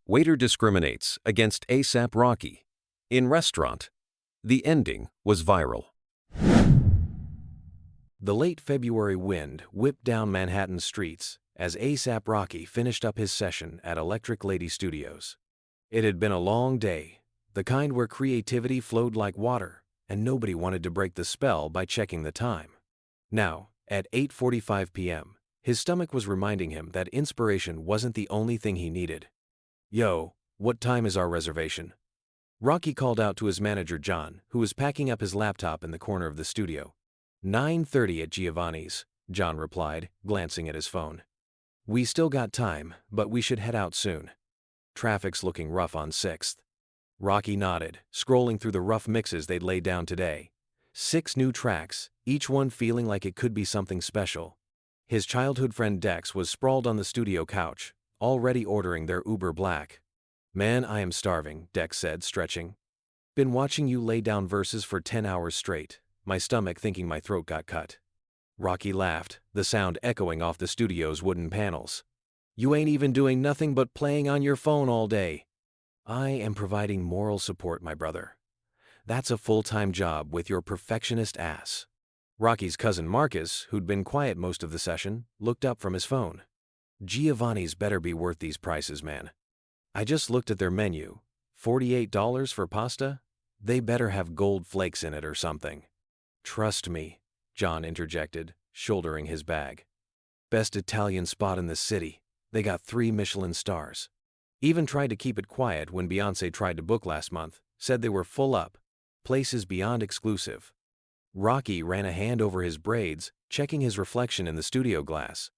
Waiter discriminates against ASAP Rocky. In restaurant. The ending was viral. The late February wind whipped down Manhattan streets as ASAP Rocky finished up his session at Electric Lady Studios. It had been a long day, the kind where creativity flowed like water, and nobody wanted to break the spell by checking the time. Now, at 8:45 p.m., his stomach was reminding him that inspiration wasn't the only thing he needed. "Yo, what time is our reservation?" Rocky called out to his manager John, who was packing up his laptop in the corner of the studio. 9:30 at Giovanni's, John replied, glancing at his phone. "We still got time, but we should head out soon. Traffic's looking rough on 6th. Rocky nodded, scrolling through the rough mixes they'd laid down today. 6 new tracks, each one feeling like it could be something special. His childhood friend Dex was sprawled on the studio couch, already ordering their Uber Black. "Man, I am starving," Dex said, stretching. "Been watching you lay down verses for 10 hours straight, my stomach thinking my throat got cut." Rocky laughed, the sound echoing off the studio's wooden panels. "You ain't even doing nothing but playing on your phone all day." "I am providing moral support, my brother. That's a full-time job with your perfectionist ass." Rocky's cousin Marcus, who'd been quiet most of the session, looked up from his phone. "Giovanni's better be worth these prices, man. I just looked at their menu. $48 for pasta? They better have gold flakes in it or something." "Trust me," John interjected, shouldering his bag. "Best Italian spot in the city. They got 3 Michelin stars. Even tried to keep it quiet when Beyoncé tried to book last month, said they were full up. Place is beyond exclusive." Rocky ran a hand over his braids, checking his reflection in the studio glass.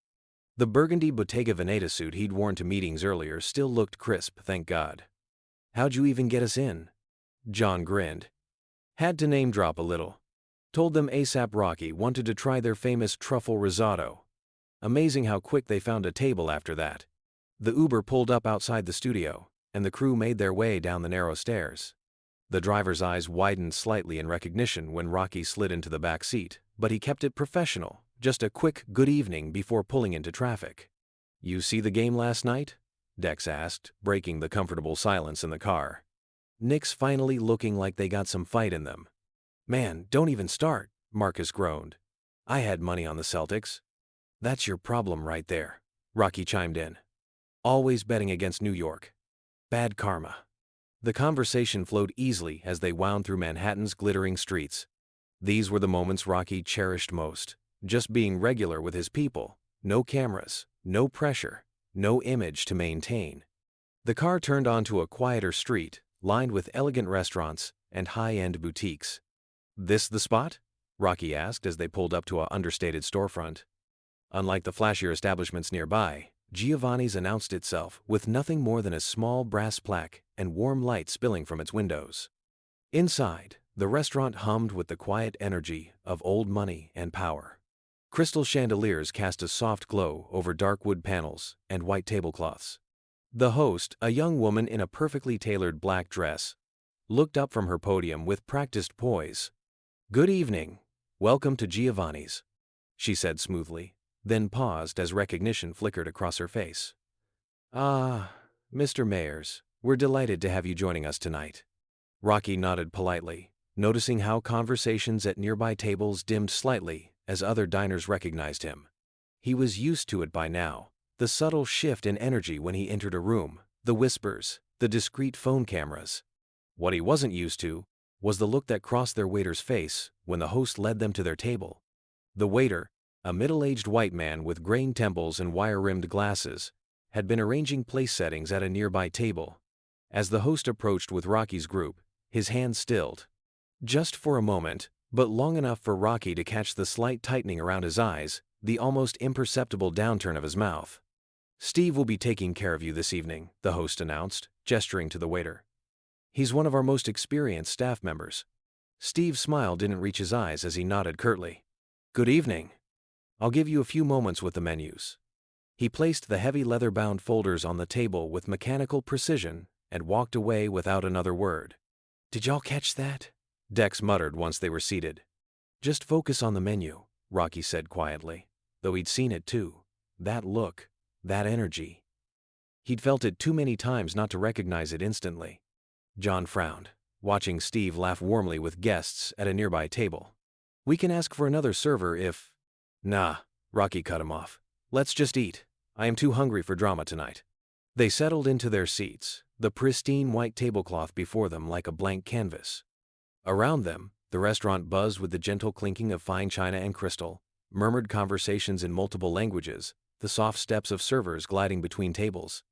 The burgundy Bottega Veneta suit he'd worn to meetings earlier still looked crisp, thank God. "How'd you even get us in?" John grinned. "Had to name drop a little. Told them ASAP Rocky wanted to try their famous truffle risotto. Amazing how quick they found a table after that." The Uber pulled up outside the studio, and the crew made their way down the narrow stairs. The driver's eyes widened slightly in recognition when Rocky slid into the back seat, but he kept it professional, just a quick good evening before pulling into traffic. "You see the game last night?" Dex asked, breaking the comfortable silence in the car. "Knicks finally looking like they got some fight in them." "Man, don't even start," Marcus groaned. "I had money on the Celtics." "That's your problem right there," Rocky chimed in. "Always betting against New York. Bad karma." The conversation flowed easily as they wound through Manhattan's glittering streets. These were the moments Rocky cherished most, just being regular with his people, no cameras, no pressure, no image to maintain. The car turned onto a quieter street, lined with elegant restaurants and high-end boutiques. "This the spot?" Rocky asked as they pulled up to an understated storefront. Unlike the flashier establishments nearby, Giovanni's announced itself with nothing more than a small brass plaque and warm light spilling from its windows. Inside, the restaurant hummed with the quiet energy of old money and power. Crystal chandeliers cast a soft glow over dark wood panels and white tablecloths. The host, a young woman in a perfectly tailored black dress, looked up from her podium with practiced poise. "Good evening. Welcome to Giovanni's," she said smoothly, then paused as recognition flickered across her face. "Ah, Mr. Mayers, we're delighted to have you joining us tonight." Rocky nodded politely, noticing how conversations at nearby tables dimmed slightly as other diners recognized him. He was used to it by now, the subtle shift in energy when he entered a room, the whispers, the discreet phone cameras. What he wasn't used to was the look that crossed their waiter's face when the host led them to their table. The waiter, a middle-aged white man with grained temples and wire-rimmed glasses, had been arranging place settings at a nearby table. As the host approached with Rocky's group, his hand stilled. Just for a moment, but long enough for Rocky to catch the slight tightening around his eyes, the almost imperceptible downturn of his mouth. "Steve will be taking care of you this evening," the host announced, gesturing to the waiter. "He's one of our most experienced staff members." Steve's smile didn't reach his eyes as he nodded curtly. "Good evening. I'll give you a few moments with the menus." He placed the heavy leather-bound folders on the table with mechanical precision and walked away without another word. "Did y'all catch that?" Dex muttered once they were seated. "Just focus on the menu," Rocky said quietly, though he'd seen it too. That look, that energy. He'd felt it too many times not to recognize it instantly. John frowned, watching Steve laugh warmly with guests at a nearby table. "We can ask for another server if—" "Nah," Rocky cut him off. "Let's just eat. I am too hungry for drama tonight." They settled into their seats, the pristine white tablecloth before them like a blank canvas. Around them, the restaurant buzzed with the gentle clinking of fine china and crystal, murmured conversations in multiple languages, the soft steps of servers gliding between tables.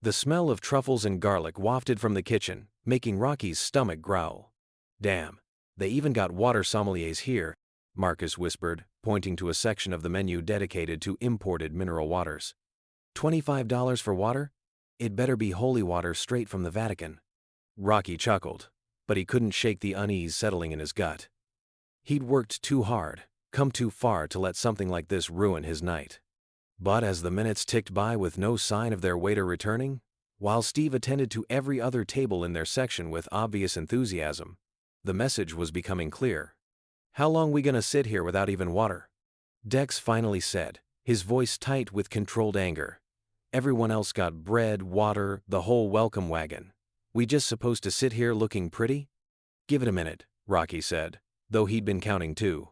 The smell of truffles and garlic wafted from the kitchen, making Rocky's stomach growl. "Damn, they even got water sommeliers here," Marcus whispered, pointing to a section of the menu dedicated to imported mineral waters. $25 for water? It better be holy water straight from the Vatican." Rocky chuckled, but he couldn't shake the unease settling in his gut. He'd worked too hard, come too far to let something like this ruin his night. But as the minutes ticked by with no sign of their waiter returning, while Steve attended to every other table in their section with obvious enthusiasm, the message was becoming clear. "How long we gonna sit here without even water?" Dex finally said, his voice tight with controlled anger. "Everyone else got bread, water, the whole welcome wagon. We just supposed to sit here looking pretty?" "Give it a minute," Rocky said, though he'd been counting too.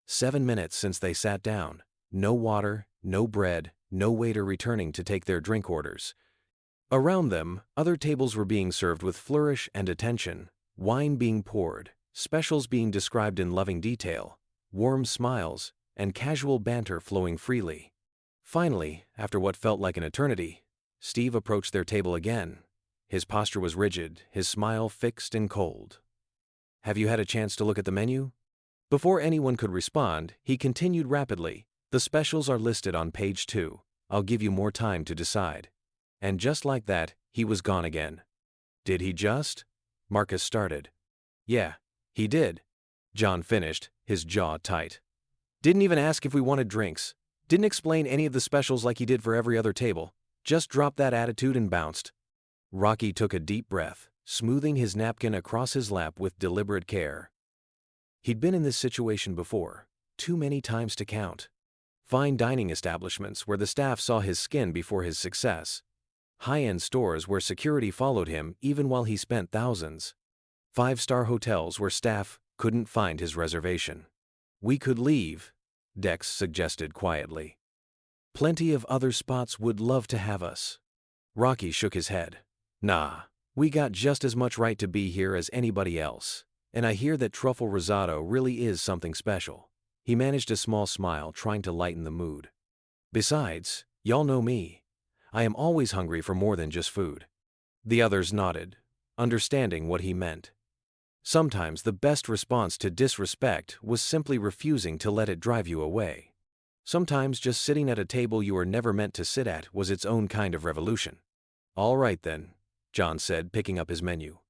7 minutes since they sat down. No water, no bread, no waiter returning to take their drink orders. Around them, other tables were being served with flourish and attention, wine being poured, specials being described in loving detail, warm smiles, and casual banter flowing freely. Finally, after what felt like an eternity, Steve approached their table again. His posture was rigid, his smile fixed and cold. "Have you had a chance to look at the menu?" Before anyone could respond, he continued rapidly. "The specials are listed on page 2. I'll give you more time to decide." And just like that, he was gone again. "Did he just?" Marcus started. "Yeah, he did," John finished, his jaw tight. "Didn't even ask if we wanted drinks. Didn't explain any of the specials like he did for every other table. Just dropped that attitude and bounced." Rocky took a deep breath, smoothing his napkin across his lap with deliberate care. He'd been in this situation before, too many times to count. Fine dining establishments where the staff saw his skin before his success. High-end stores where security followed him even while he spent thousands. 5-star hotels where staff couldn't find his reservation. "We could leave," Dex suggested quietly. "Plenty of other spots would love to have us." Rocky shook his head. "Nah, we got just as much right to be here as anybody else, and I hear that truffle risotto really is something special." He managed a small smile, trying to lighten the mood. "Besides, y'all know me. I am always hungry for more than just food." The others nodded, understanding what he meant. Sometimes the best response to disrespect was simply refusing to let it drive you away. Sometimes just sitting at a table you were never meant to sit at was its own kind of revolution. "All right then," John said, picking up his menu.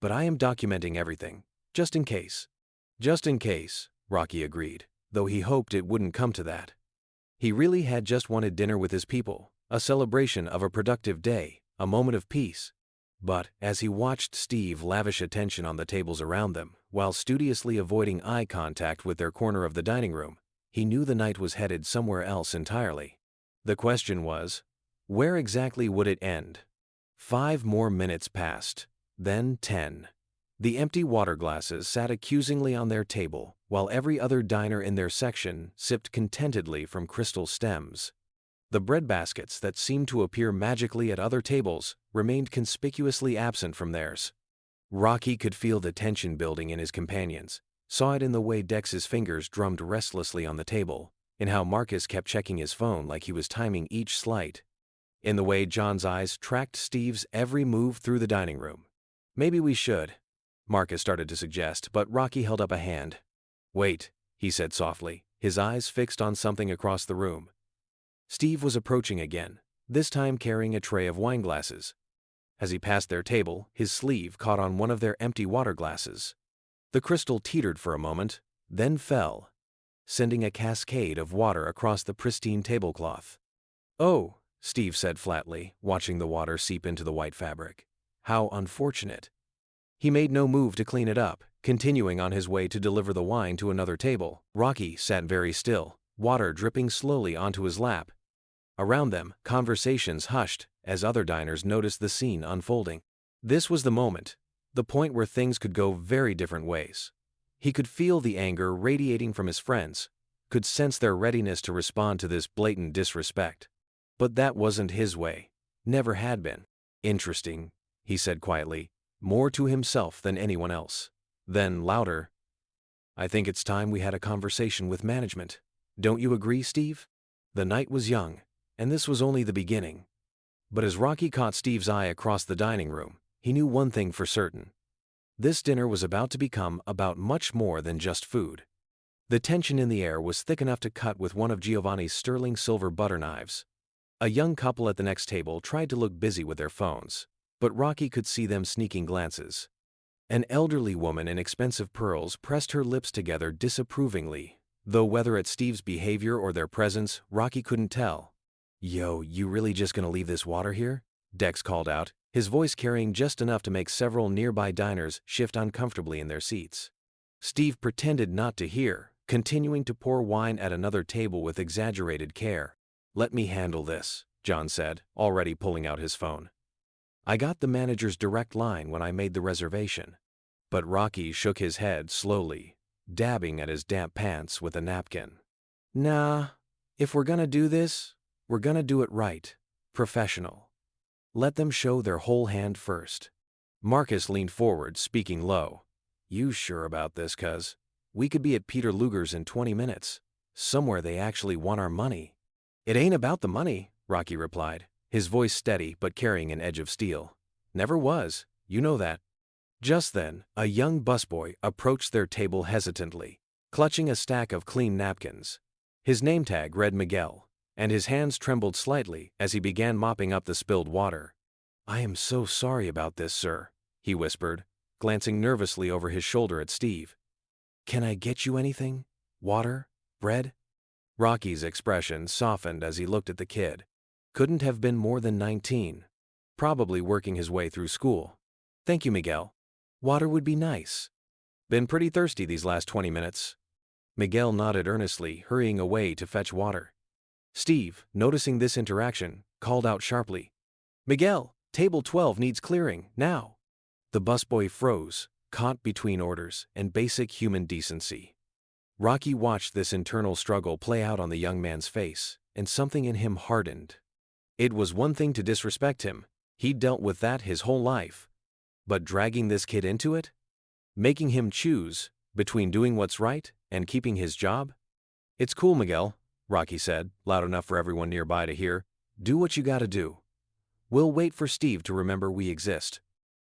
"But I am documenting everything, just in case." "Just in case," Rocky agreed, though he hoped it wouldn't come to that. He really had just wanted dinner with his people, a celebration of a productive day, a moment of peace. But as he watched Steve lavish attention on the tables around them, while studiously avoiding eye contact with their corner of the dining room, he knew the night was headed somewhere else entirely. The question was, where exactly would it end? 5 more minutes passed, then 10. The empty water glasses sat accusingly on their table, while every other diner in their section sipped contentedly from crystal stems. The bread baskets that seemed to appear magically at other tables remained conspicuously absent from theirs. Rocky could feel the tension building in his companions, saw it in the way Dex's fingers drummed restlessly on the table, in how Marcus kept checking his phone like he was timing each slight, in the way John's eyes tracked Steve's every move through the dining room. "Maybe we should," Marcus started to suggest, but Rocky held up a hand. "Wait," he said softly, his eyes fixed on something across the room. Steve was approaching again, this time carrying a tray of wine glasses. As he passed their table, his sleeve caught on one of their empty water glasses. The crystal teetered for a moment, then fell, sending a cascade of water across the pristine tablecloth. "Oh," Steve said flatly, watching the water seep into the white fabric. "How unfortunate." He made no move to clean it up, continuing on his way to deliver the wine to another table. Rocky sat very still, water dripping slowly onto his lap. Around them, conversations hushed as other diners noticed the scene unfolding. This was the moment, the point where things could go very different ways. He could feel the anger radiating from his friends, could sense their readiness to respond to this blatant disrespect. But that wasn't his way, never had been. "Interesting," he said quietly, more to himself than anyone else. Then, louder, "I think it's time we had a conversation with management. Don't you agree, Steve?" The night was young, and this was only the beginning. But as Rocky caught Steve's eye across the dining room, he knew one thing for certain. This dinner was about to become about much more than just food. The tension in the air was thick enough to cut with one of Giovanni's sterling silver butter knives. A young couple at the next table tried to look busy with their phones, but Rocky could see them sneaking glances. An elderly woman in expensive pearls pressed her lips together disapprovingly, though whether at Steve's behavior or their presence, Rocky couldn't tell. "Yo, you really just gonna leave this water here?" Dex called out, his voice carrying just enough to make several nearby diners shift uncomfortably in their seats. Steve pretended not to hear, continuing to pour wine at another table with exaggerated care. "Let me handle this," John said, already pulling out his phone. "I got the manager's direct line when I made the reservation." But Rocky shook his head slowly, dabbing at his damp pants with a napkin. "Nah, if we're gonna do this, we're gonna do it right, professional. Let them show their whole hand first." Marcus leaned forward, speaking low. "You sure about this, cuz? We could be at Peter Luger's in 20 minutes. Somewhere they actually want our money." "It ain't about the money," Rocky replied, his voice steady but carrying an edge of steel. "Never was, you know that." Just then, a young busboy approached their table hesitantly, clutching a stack of clean napkins. His name tag read Miguel, and his hands trembled slightly as he began mopping up the spilled water. "I am so sorry about this, sir," he whispered, glancing nervously over his shoulder at Steve. "Can I get you anything? Water? Bread?" Rocky's expression softened as he looked at the kid. Couldn't have been more than 19. Probably working his way through school. "Thank you, Miguel. Water would be nice. Been pretty thirsty these last 20 minutes. Miguel nodded earnestly, hurrying away to fetch water. Steve, noticing this interaction, called out sharply, "Miguel, table 12 needs clearing, now." The busboy froze, caught between orders and basic human decency. Rocky watched this internal struggle play out on the young man's face, and something in him hardened. It was one thing to disrespect him. He'd dealt with that his whole life. But dragging this kid into it? Making him choose between doing what's right and keeping his job? "It's cool, Miguel," Rocky said, loud enough for everyone nearby to hear. "Do what you gotta do. We'll wait for Steve to remember we exist."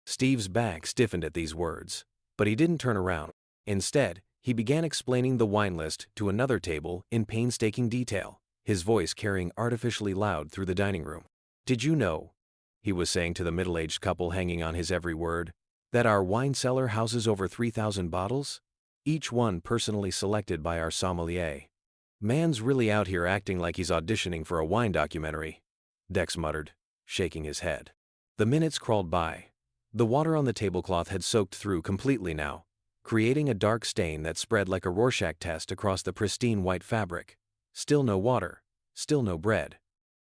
Steve's back stiffened at these words, but he didn't turn around. Instead, he began explaining the wine list to another table in painstaking detail, his voice carrying artificially loud through the dining room. "Did you know," he was saying to the middle-aged couple hanging on his every word, "that our wine cellar houses over 3,000 bottles? Each one personally selected by our sommelier. Man's really out here acting like he's auditioning for a wine documentary," Dex muttered, shaking his head. The minutes crawled by. The water on the tablecloth had soaked through completely now, creating a dark stain that spread like a Rorschach test across the pristine white fabric. Still no water, still no bread,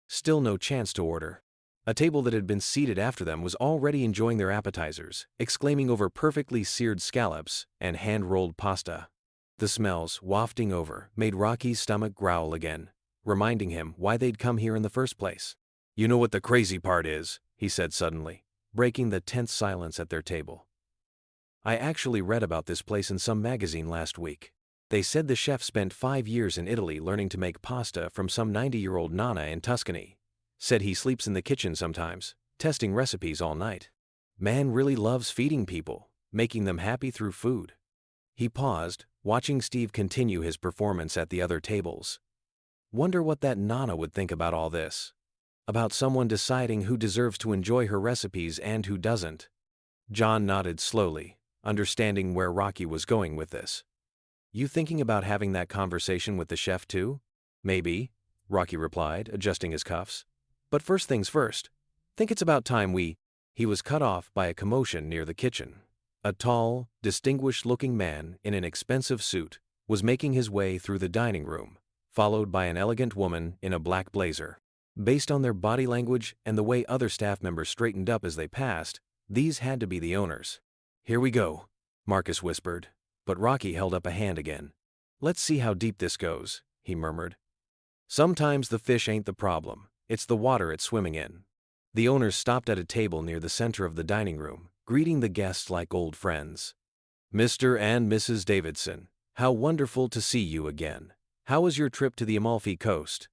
still no chance to order. A table that had been seated after them was already enjoying their appetizers, exclaiming over perfectly seared scallops and hand-rolled pasta. The smells, wafting over, made Rocky's stomach growl again, reminding him why they'd come here in the first place. "You know what the crazy part is?" he said suddenly, breaking the tense silence at their table. "I actually read about this place in some magazine last week. They said the chef spent 5 years in Italy learning to make pasta from some 90-year-old nonna in Tuscany. Said he sleeps in the kitchen sometimes, testing recipes all night. Man really loves feeding people, making them happy through food." He paused, watching Steve continue his performance at the other tables. Wonder what that nonna would think about all this. About someone deciding who deserves to enjoy her recipes and who doesn't. John nodded slowly, understanding where Rocky was going with this. "You thinking about having that conversation with the chef too?" "Maybe," Rocky replied, adjusting his cuffs. "But first things first. Think it's about time we—" He was cut off by a commotion near the kitchen. A tall, distinguished-looking man in an expensive suit was making his way through the dining room, followed by an elegant woman in a black blazer. Based on their body language and the way other staff members straightened up as they passed, these had to be the owners. "Here we go," Marcus whispered, but Rocky held up a hand again. "Let's see how deep this goes," he murmured. "Sometimes the fish ain't the problem, it's the water it's swimming in." The owners stopped at a table near the center of the dining room, greeting the guests like old friends. "Mr. and Mrs. Davidson, how wonderful to see you again. How was your trip to the Amalfi Coast?"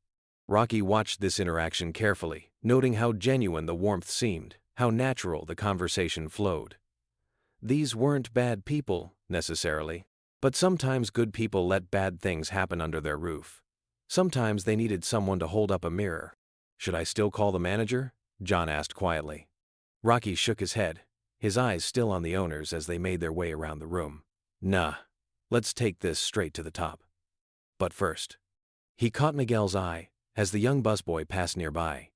Rocky watched this interaction carefully, noting how genuine the warmth seemed, how natural the conversation flowed. These weren't bad people, necessarily, but sometimes good people let bad things happen under their roof. Sometimes they needed someone to hold up a mirror. "Should I still call the manager?" John asked quietly. Rocky shook his head, his eyes still on the owners as they made their way around the room. "Nah, let's take this straight to the top. But first." He caught Miguel's eye as the young busboy passed nearby.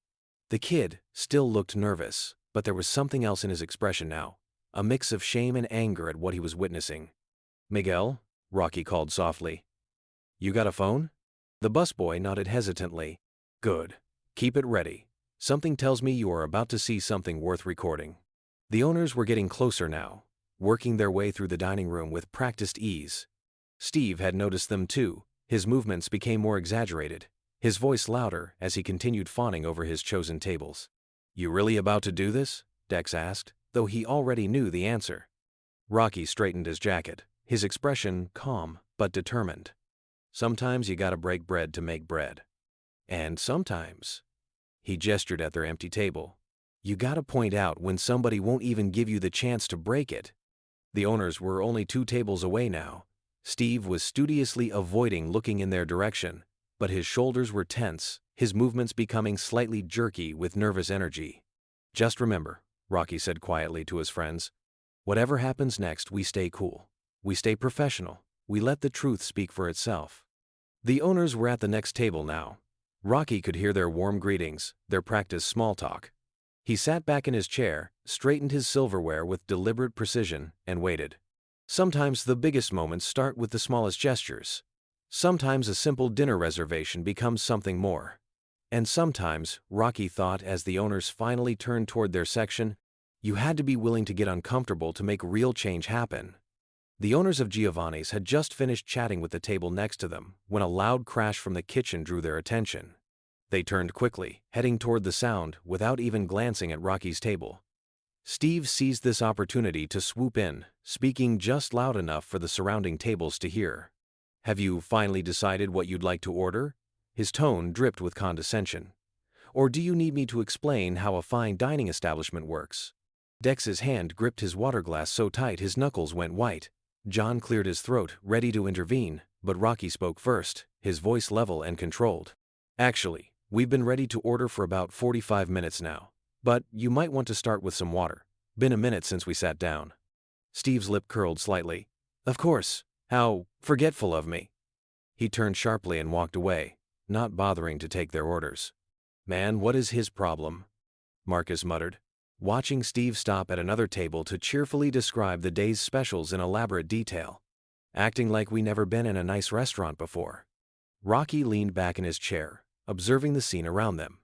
The kid still looked nervous, but there was something else in his expression now, a mix of shame and anger at what he was witnessing. "Miguel," Rocky called softly. "You got a phone?" The busboy nodded hesitantly. "Good. Keep it ready. Something tells me you are about to see something worth recording." The owners were getting closer now, working their way through the dining room with practiced ease. Steve had noticed them too. His movements became more exaggerated, his voice louder as he continued fawning over his chosen tables. "You really about to do this?" Dex asked, though he already knew the answer. Rocky straightened his jacket, his expression calm but determined. "Sometimes you gotta break bread to make bread. And sometimes," he gestured at their empty table, "you gotta point out when somebody won't even give you the chance to break it." The owners were only 2 tables away now. Steve was studiously avoiding looking in their direction, but his shoulders were tense, his movements becoming slightly jerky with nervous energy. "Just remember," Rocky said quietly to his friends, "whatever happens next, we stay cool. We stay professional. We let the truth speak for itself." The owners were at the next table now. Rocky could hear their warm greetings, their practiced small talk. He sat back in his chair, straightened his silverware with deliberate precision, and waited. Sometimes the biggest moments start with the smallest gestures. Sometimes a simple dinner reservation becomes something more. And sometimes, Rocky thought as the owners finally turned toward their section, you had to be willing to get uncomfortable to make real change happen. The owners of Giovanni's had just finished chatting with the table next to them when a loud crash from the kitchen drew their attention. They turned quickly, heading toward the sound without even glancing at Rocky's table. Steve seized this opportunity to swoop in, speaking just loud enough for the surrounding tables to hear. "Have you finally decided what you'd like to order?" His tone dripped with condescension. "Or do you need me to explain how a fine dining establishment works?" Dex's hand gripped his water glass so tight his knuckles went white. John cleared his throat, ready to intervene, but Rocky spoke first, his voice level and controlled. "Actually, we've been ready to order for about 45 minutes now, but you might want to start with some water. Been a minute since we sat down." Steve's lip curled slightly. "Of course. How forgetful of me." He turned sharply and walked away, not bothering to take their orders. "Man, what is his problem?" Marcus muttered, watching Steve stop at another table to cheerfully describe the day's specials in elaborate detail. "Acting like we never been in a nice restaurant before." Rocky leaned back in his chair, observing the scene around them.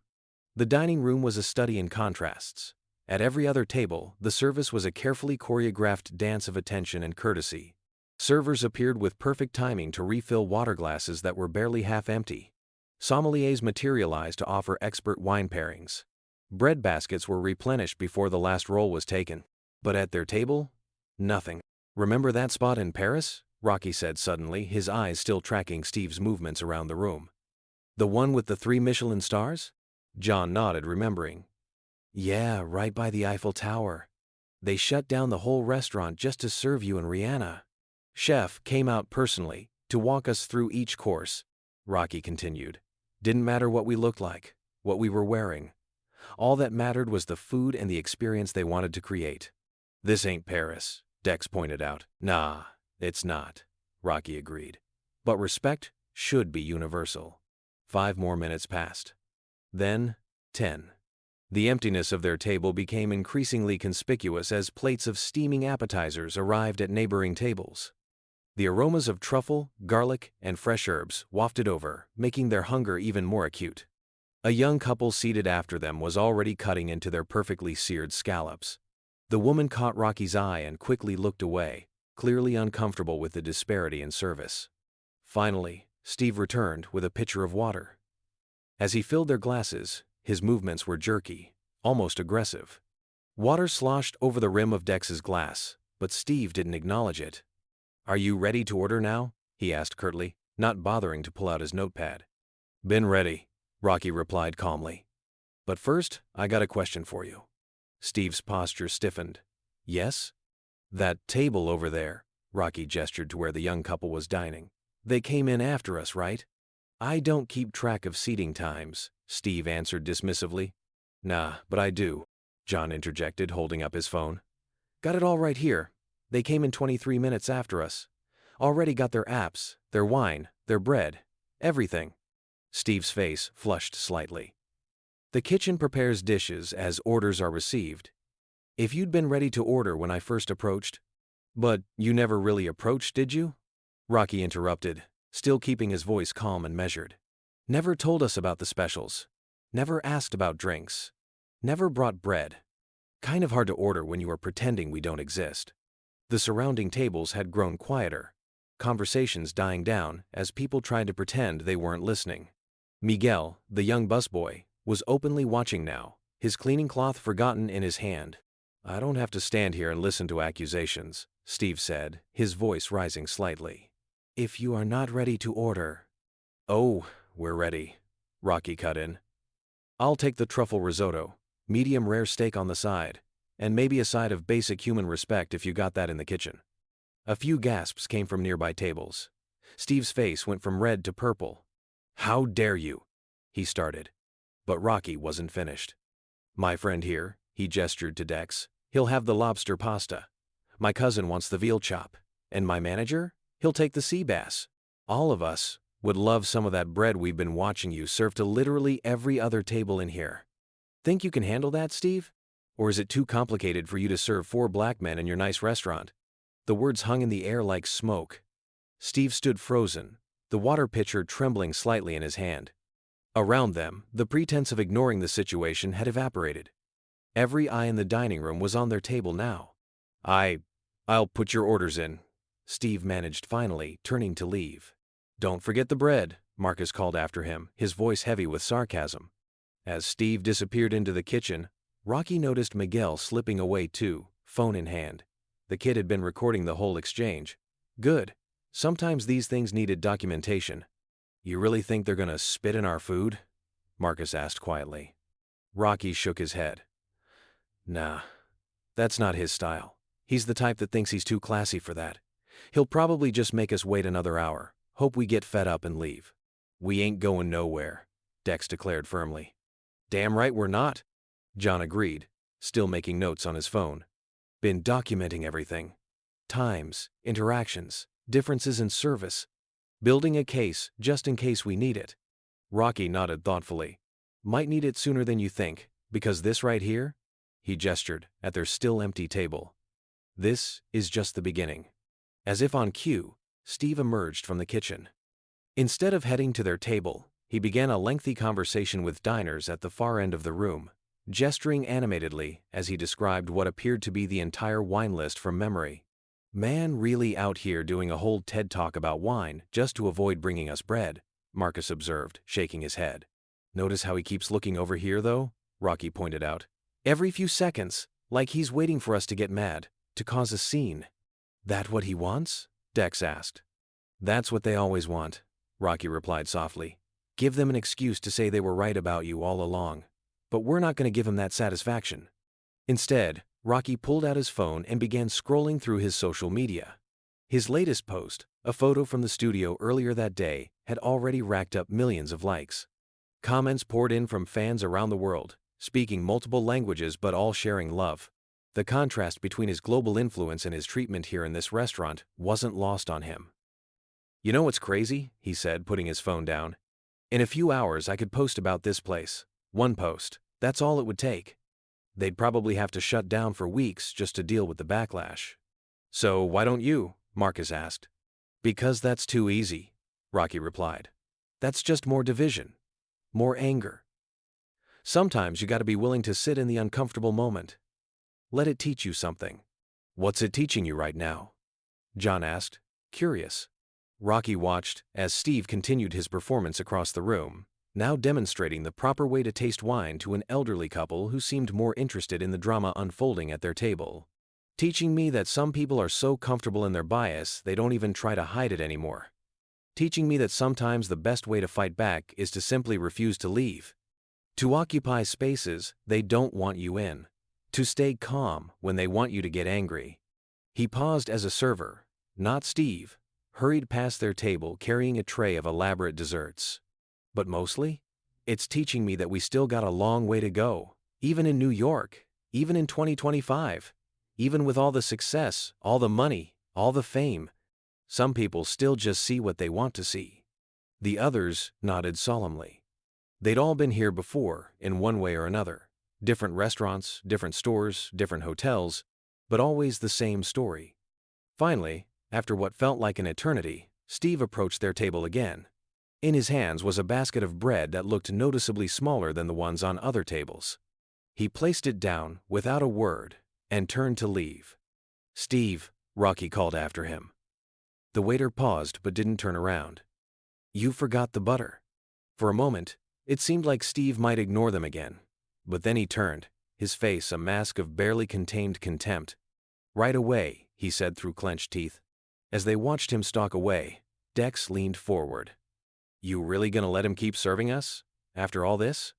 The dining room was a study in contrasts. At every other table, the service was a carefully choreographed dance of attention and courtesy. Servers appeared with perfect timing to refill water glasses that were barely half empty. Sommeliers materialized to offer expert wine pairings. Bread baskets were replenished before the last roll was taken. But at their table, nothing. "Remember that spot in Paris?" Rocky said suddenly, his eyes still tracking Steve's movements around the room. "The one with the 3 Michelin stars?" John nodded, remembering. "Yeah, right by the Eiffel Tower. They shut down the whole restaurant just to serve you and Rihanna. Chef came out personally to walk us through each course," Rocky continued. "Didn't matter what we looked like, what we were wearing. All that mattered was the food and the experience they wanted to create." "This ain't Paris," Dex pointed out. "Nah, it's not," Rocky agreed. "But respect should be universal." 5 more minutes passed. Then, 10. The emptiness of their table became increasingly conspicuous as plates of steaming appetizers arrived at neighboring tables. The aromas of truffle, garlic, and fresh herbs wafted over, making their hunger even more acute. A young couple seated after them was already cutting into their perfectly seared scallops. The woman caught Rocky's eye and quickly looked away, clearly uncomfortable with the disparity in service. Finally, Steve returned with a pitcher of water. As he filled their glasses, his movements were jerky, almost aggressive. Water sloshed over the rim of Dex's glass, but Steve didn't acknowledge it. "Are you ready to order now?" he asked curtly, not bothering to pull out his notepad. "Been ready," Rocky replied calmly. "But first, I got a question for you." Steve's posture stiffened. "Yes?" "That table over there," Rocky gestured to where the young couple was dining. "They came in after us, right?" "I don't keep track of seating times," Steve answered dismissively. "Nah, but I do," John interjected, holding up his phone. "Got it all right here. They came in 23 minutes after us. Already got their apps, their wine, their bread, everything." Steve's face flushed slightly. "The kitchen prepares dishes as orders are received. If you'd been ready to order when I first approached—" "But you never really approached, did you?" Rocky interrupted, still keeping his voice calm and measured. "Never told us about the specials. Never asked about drinks. Never brought bread. Kind of hard to order when you are pretending we don't exist." The surrounding tables had grown quieter, conversations dying down as people tried to pretend they weren't listening. Miguel, the young busboy, was openly watching now, his cleaning cloth forgotten in his hand. "I don't have to stand here and listen to accusations," Steve said, his voice rising slightly. "If you are not ready to order—" "Oh, we're ready," Rocky cut in. "I'll take the truffle risotto, medium rare steak on the side, and maybe a side of basic human respect if you got that in the kitchen." A few gasps came from nearby tables. Steve's face went from red to purple. "How dare you?" he started. But Rocky wasn't finished. "My friend here," he gestured to Dex, "he'll have the lobster pasta. My cousin wants the veal chop. And my manager? He'll take the sea bass. All of us would love some of that bread we've been watching you serve to literally every other table in here. Think you can handle that, Steve? Or is it too complicated for you to serve 4 black men in your nice restaurant?" The words hung in the air like smoke. Steve stood frozen, the water pitcher trembling slightly in his hand. Around them, the pretense of ignoring the situation had evaporated. Every eye in the dining room was on their table now. I'll put your orders in," Steve managed finally, turning to leave. "Don't forget the bread," Marcus called after him, his voice heavy with sarcasm. As Steve disappeared into the kitchen, Rocky noticed Miguel slipping away too, phone in hand. The kid had been recording the whole exchange. Good. Sometimes these things needed documentation. "You really think they're gonna spit in our food?" Marcus asked quietly. Rocky shook his head. "Nah, that's not his style. He's the type that thinks he's too classy for that. He'll probably just make us wait another hour, hope we get fed up and leave." "We ain't going nowhere," Dex declared firmly. "Damn right we're not," John agreed, still making notes on his phone. "Been documenting everything. Times, interactions, differences in service. Building a case just in case we need it." Rocky nodded thoughtfully. "Might need it sooner than you think, because this right here," he gestured at their still empty table. "This is just the beginning." As if on cue, Steve emerged from the kitchen. Instead of heading to their table, he began a lengthy conversation with diners at the far end of the room, gesturing animatedly as he described what appeared to be the entire wine list from memory. "Man really out here doing a whole TED Talk about wine just to avoid bringing us bread," Marcus observed, shaking his head. "Notice how he keeps looking over here, though?" Rocky pointed out. "Every few seconds, like he's waiting for us to get mad, to cause a scene." "That what he wants?" Dex asked. "That's what they always want," Rocky replied softly. "Give them an excuse to say they were right about you all along. But we're not going to give him that satisfaction." Instead, Rocky pulled out his phone and began scrolling through his social media. His latest post, a photo from the studio earlier that day, had already racked up millions of likes. Comments poured in from fans around the world, speaking multiple languages but all sharing love. The contrast between his global influence and his treatment here in this restaurant wasn't lost on him. "You know what's crazy?" he said, putting his phone down. "In a few hours I could post about this place. One post. That's all it would take. They'd probably have to shut down for weeks just to deal with the backlash." "So why don't you?" Marcus asked. "Because that's too easy," Rocky replied. "That's just more division. More anger. Sometimes you gotta be willing to sit in the uncomfortable moment. Let it teach you something. What's it teaching you right now? John asked, curious. Rocky watched as Steve continued his performance across the room, now demonstrating the proper way to taste wine to an elderly couple who seemed more interested in the drama unfolding at their table. Teaching me that some people are so comfortable in their bias they don't even try to hide it anymore. Teaching me that sometimes the best way to fight back is to simply refuse to leave. To occupy spaces they don't want you in. To stay calm when they want you to get angry. He paused as a server, not Steve, hurried past their table carrying a tray of elaborate desserts. But mostly, it's teaching me that we still got a long way to go, even in New York, even in 2025, even with all the success, all the money, all the fame. Some people still just see what they want to see. The others nodded solemnly. They'd all been here before, in one way or another. Different restaurants, different stores, different hotels, but always the same story. Finally, after what felt like an eternity, Steve approached their table again. In his hands was a basket of bread that looked noticeably smaller than the ones on other tables. He placed it down without a word and turned to leave. "Steve," Rocky called after him. The waiter paused but didn't turn around. "You forgot the butter." For a moment, it seemed like Steve might ignore them again. But then he turned, his face a mask of barely contained contempt. "Right away," he said through clenched teeth. As they watched him stalk away, Dex leaned forward. "You really gonna let him keep serving us? After all this?"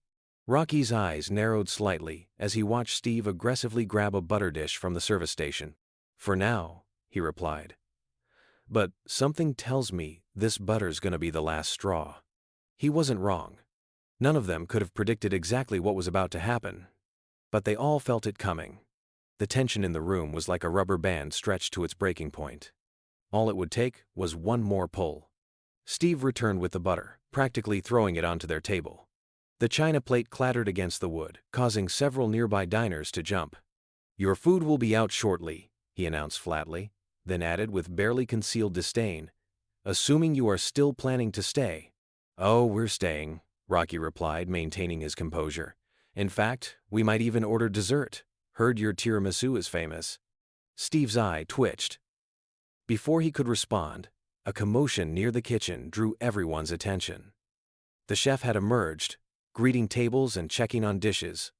Rocky's eyes narrowed slightly as he watched Steve aggressively grab a butter dish from the service station. "For now," he replied. "But something tells me this butter's gonna be the last straw." He wasn't wrong. None of them could have predicted exactly what was about to happen. But they all felt it coming. The tension in the room was like a rubber band stretched to its breaking point. All it would take was one more pull. Steve returned with the butter, practically throwing it onto their table. The china plate clattered against the wood, causing several nearby diners to jump. "Your food will be out shortly," he announced flatly, then added with barely concealed disdain, "assuming you are still planning to stay." "Oh, we're staying," Rocky replied, maintaining his composure. "In fact, we might even order dessert. Heard your tiramisu is famous." Steve's eye twitched. Before he could respond, a commotion near the kitchen drew everyone's attention. The chef had emerged, greeting tables and checking on dishes.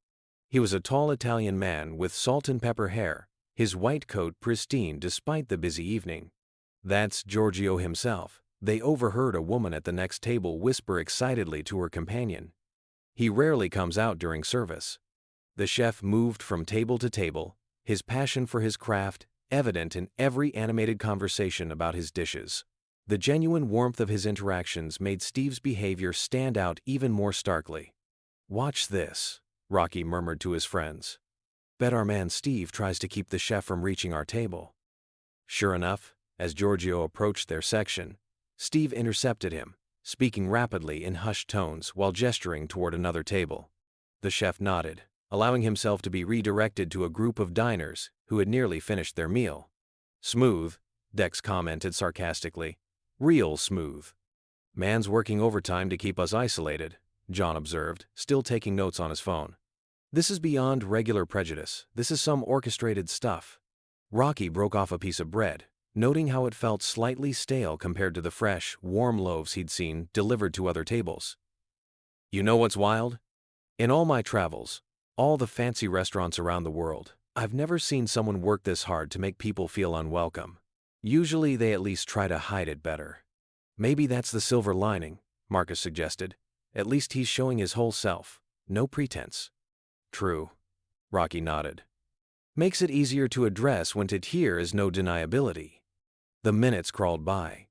He was a tall Italian man with salt and pepper hair, his white coat pristine despite the busy evening. "That's Giorgio himself," they overheard a woman at the next table whisper excitedly to her companion. "He rarely comes out during service." The chef moved from table to table, his passion for his craft evident in every animated conversation about his dishes. The genuine warmth of his interactions made Steve's behavior stand out even more starkly. "Watch this," Rocky murmured to his friends. "Bet our man Steve tries to keep the chef from reaching our table." Sure enough, as Giorgio approached their section, Steve intercepted him, speaking rapidly in hushed tones while gesturing toward another table. The chef nodded, allowing himself to be redirected to a group of diners who had nearly finished their meal. "Smooth," Dex commented sarcastically. "Real smooth." "Man's working overtime to keep us isolated," John observed, still taking notes on his phone. "This is beyond regular prejudice. This is some orchestrated stuff." Rocky broke off a piece of bread, noting how it felt slightly stale compared to the fresh, warm loaves he'd seen delivered to other tables. "You know what's wild? In all my travels, all the fancy restaurants around the world, I've never seen someone work this hard to make people feel unwelcome. Usually they at least try to hide it better." "Maybe that's the silver lining," Marcus suggested. "At least he's showing his whole self, no pretense." "True," Rocky nodded. "Makes it easier to address when it here is no deniability." The minutes crawled by.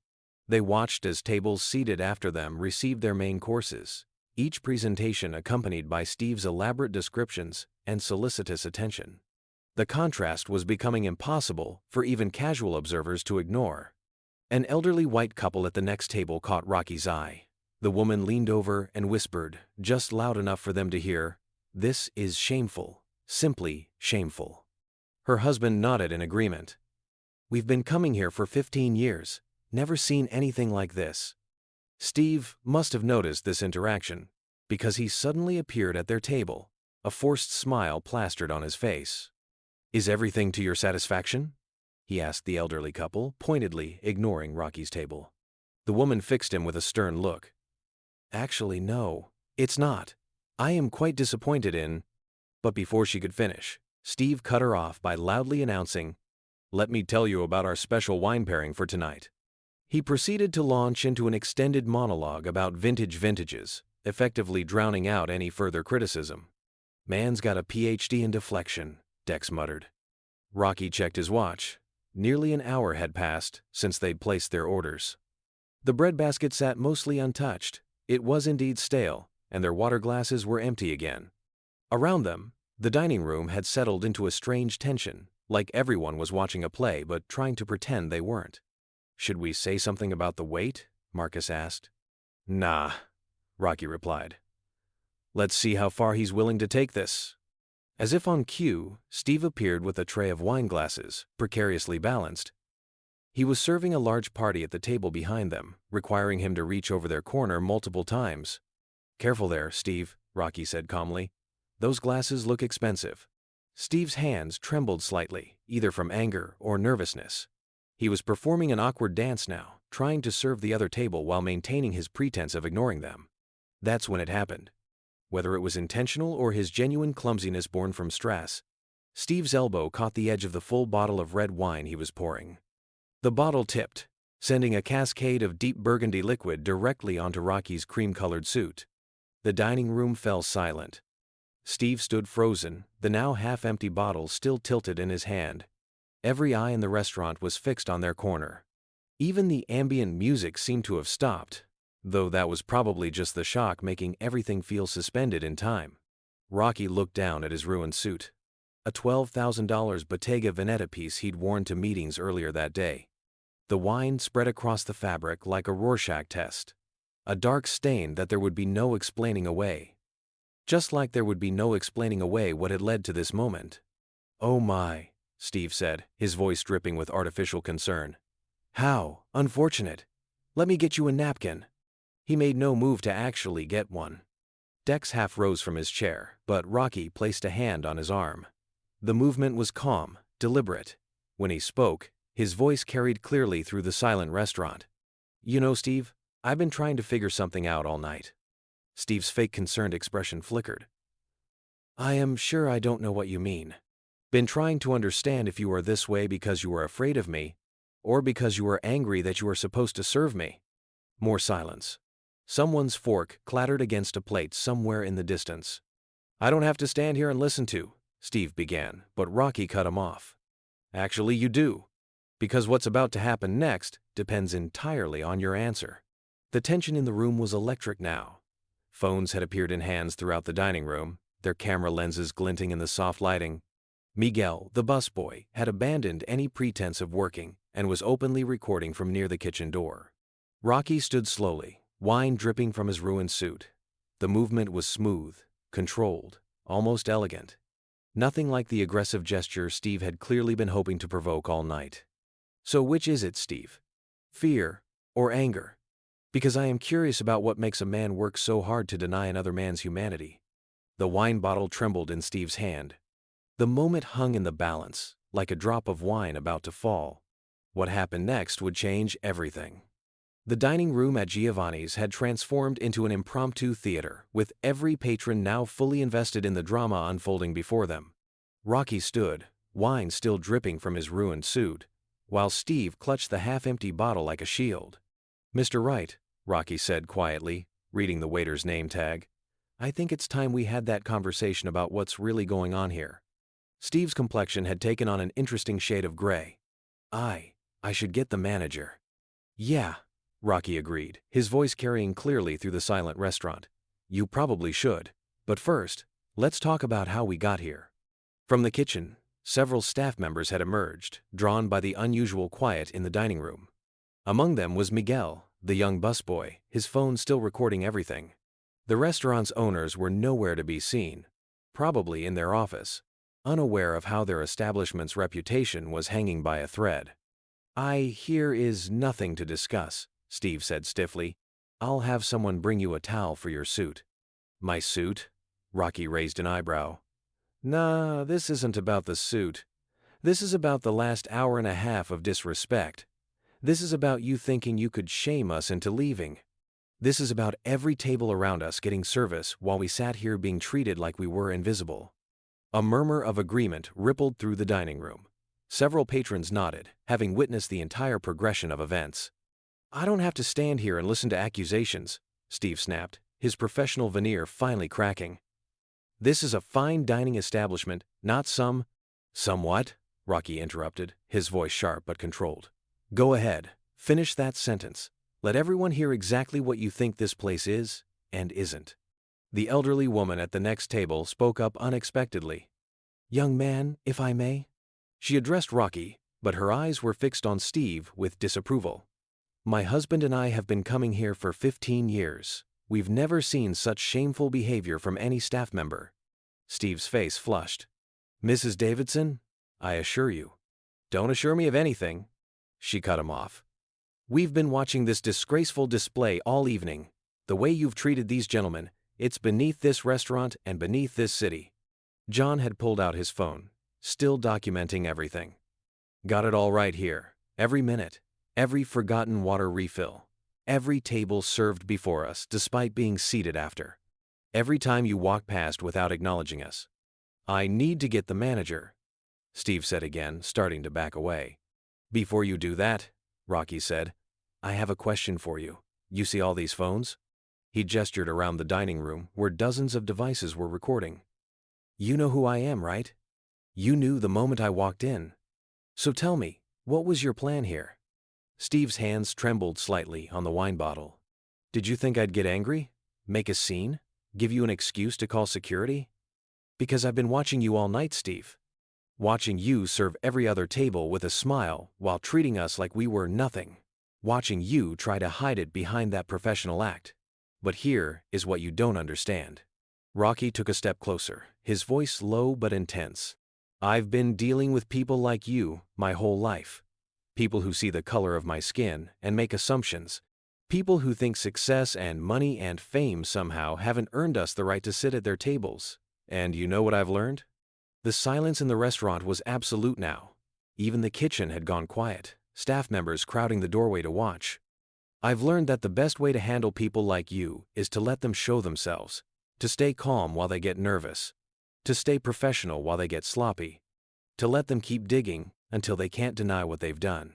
They watched as tables seated after them received their main courses, each presentation accompanied by Steve's elaborate descriptions and solicitous attention. The contrast was becoming impossible for even casual observers to ignore. An elderly white couple at the next table caught Rocky's eye. The woman leaned over and whispered, just loud enough for them to hear, "This is shameful, simply shameful." Her husband nodded in agreement. "We've been coming here for 15 years, never seen anything like this." Steve must have noticed this interaction. because he suddenly appeared at their table, a forced smile plastered on his face. "Is everything to your satisfaction?" he asked the elderly couple, pointedly ignoring Rocky's table. The woman fixed him with a stern look. "Actually, no, it's not. I am quite disappointed in—" But before she could finish, Steve cut her off by loudly announcing, "Let me tell you about our special wine pairing for tonight." He proceeded to launch into an extended monologue about vintages, effectively drowning out any further criticism. "Man's got a PhD in deflection," Dex muttered. Rocky checked his watch. Nearly an hour had passed since they'd placed their orders. The breadbasket sat mostly untouched. It was indeed stale, and their water glasses were empty again. Around them, the dining room had settled into a strange tension, like everyone was watching a play but trying to pretend they weren't. "Should we say something about the wait?" Marcus asked. "Nah," Rocky replied. "Let's see how far he's willing to take this." As if on cue, Steve appeared with a tray of wine glasses, precariously balanced. He was serving a large party at the table behind them, requiring him to reach over their corner multiple times. "Careful there, Steve," Rocky said calmly. "Those glasses look expensive." Steve's hands trembled slightly, either from anger or nervousness. He was performing an awkward dance now, trying to serve the other table while maintaining his pretense of ignoring them. That's when it happened. Whether it was intentional or his genuine clumsiness born from stress, Steve's elbow caught the edge of the full bottle of red wine he was pouring. The bottle tipped, sending a cascade of deep burgundy liquid directly onto Rocky's cream-colored suit. The dining room fell silent. Steve stood frozen, the now half-empty bottle still tilted in his hand. Every eye in the restaurant was fixed on their corner. Even the ambient music seemed to have stopped, though that was probably just the shock making everything feel suspended in time. Rocky looked down at his ruined suit. A $12,000 Bottega Veneta piece he'd worn to meetings earlier that day. The wine spread across the fabric like a Rorschach test. A dark stain that there would be no explaining away. Just like there would be no explaining away what had led to this moment. "Oh my," Steve said, his voice dripping with artificial concern. "How unfortunate. Let me get you a napkin." He made no move to actually get one. Dex half rose from his chair, but Rocky placed a hand on his arm. The movement was calm, deliberate. When he spoke, his voice carried clearly through the silent restaurant. "You know, Steve, I've been trying to figure something out all night." Steve's fake concerned expression flickered. "I am sure I don't know what you mean. Been trying to understand if you are this way because you are afraid of me, or because you are angry that you are supposed to serve me." More silence. Someone's fork clattered against a plate somewhere in the distance. "I don't have to stand here and listen to," Steve began, but Rocky cut him off. "Actually, you do. Because what's about to happen next depends entirely on your answer." The tension in the room was electric now. Phones had appeared in hands throughout the dining room, their camera lenses glinting in the soft lighting. Miguel, the busboy, had abandoned any pretense of working and was openly recording from near the kitchen door. Rocky stood slowly, wine dripping from his ruined suit. The movement was smooth, controlled, almost elegant. Nothing like the aggressive gesture Steve had clearly been hoping to provoke all night. "So which is it, Steve? Fear or anger? Because I am curious about what makes a man work so hard to deny another man's humanity." The wine bottle trembled in Steve's hand. The moment hung in the balance, like a drop of wine about to fall. What happened next would change everything. The dining room at Giovanni's had transformed into an impromptu theater, with every patron now fully invested in the drama unfolding before them. Rocky stood, wine still dripping from his ruined suit, while Steve clutched the half-empty bottle like a shield. "Mr. Wright," Rocky said quietly, reading the waiter's name tag, "I think it's time we had that conversation about what's really going on here." Steve's complexion had taken on an interesting shade of gray. I should get the manager." "Yeah," Rocky agreed, his voice carrying clearly through the silent restaurant. "You probably should. But first, let's talk about how we got here." From the kitchen, several staff members had emerged, drawn by the unusual quiet in the dining room. Among them was Miguel, the young busboy, his phone still recording everything. The restaurant's owners were nowhere to be seen, probably in their office, unaware of how their establishment's reputation was hanging by a thread. Here is nothing to discuss," Steve said stiffly. "I'll have someone bring you a towel for your suit." My suit? Rocky raised an eyebrow. Nah, this isn't about the suit. This is about the last hour and a half of disrespect. This is about you thinking you could shame us into leaving. This is about every table around us getting service while we sat here being treated like we were invisible. A murmur of agreement rippled through the dining room. Several patrons nodded, having witnessed the entire progression of events. I don't have to stand here and listen to accusations, Steve snapped, his professional veneer finally cracking. This is a fine dining establishment, not some... Somewhat? Rocky interrupted, his voice sharp but controlled. Go ahead, finish that sentence. Let everyone hear exactly what you think this place is and isn't. The elderly woman at the next table spoke up unexpectedly. Young man, if I may? She addressed Rocky, but her eyes were fixed on Steve with disapproval. My husband and I have been coming here for 15 years. We've never seen such shameful behavior from any staff member. Steve's face flushed. Mrs. Davidson, I assure you. Don't assure me of anything. She cut him off. We've been watching this disgraceful display all evening. The way you've treated these gentlemen, it's beneath this restaurant and beneath this city. John had pulled out his phone, still documenting everything. Got it all right here. Every minute, every forgotten water refill, every table served before us despite being seated after. Every time you walk past without acknowledging us. I need to get the manager, Steve said again, starting to back away. Before you do that, Rocky said, I have a question for you. You see all these phones? He gestured around the dining room where dozens of devices were recording. You know who I am, right? You knew the moment I walked in. So tell me, what was your plan here? Steve's hands trembled slightly on the wine bottle. Did you think I'd get angry? Make a scene? Give you an excuse to call security? Because I've been watching you all night, Steve. Watching you serve every other table with a smile while treating us like we were nothing. Watching you try to hide it behind that professional act. But here is what you don't understand. Rocky took a step closer, his voice low but intense. I've been dealing with people like you my whole life. People who see the color of my skin and make assumptions. People who think success and money and fame somehow haven't earned us the right to sit at their tables. And you know what I've learned? The silence in the restaurant was absolute now. Even the kitchen had gone quiet, staff members crowding the doorway to watch. I've learned that the best way to handle people like you is to let them show themselves, to stay calm while they get nervous, to stay professional while they get sloppy, to let them keep digging until they can't deny what they've done.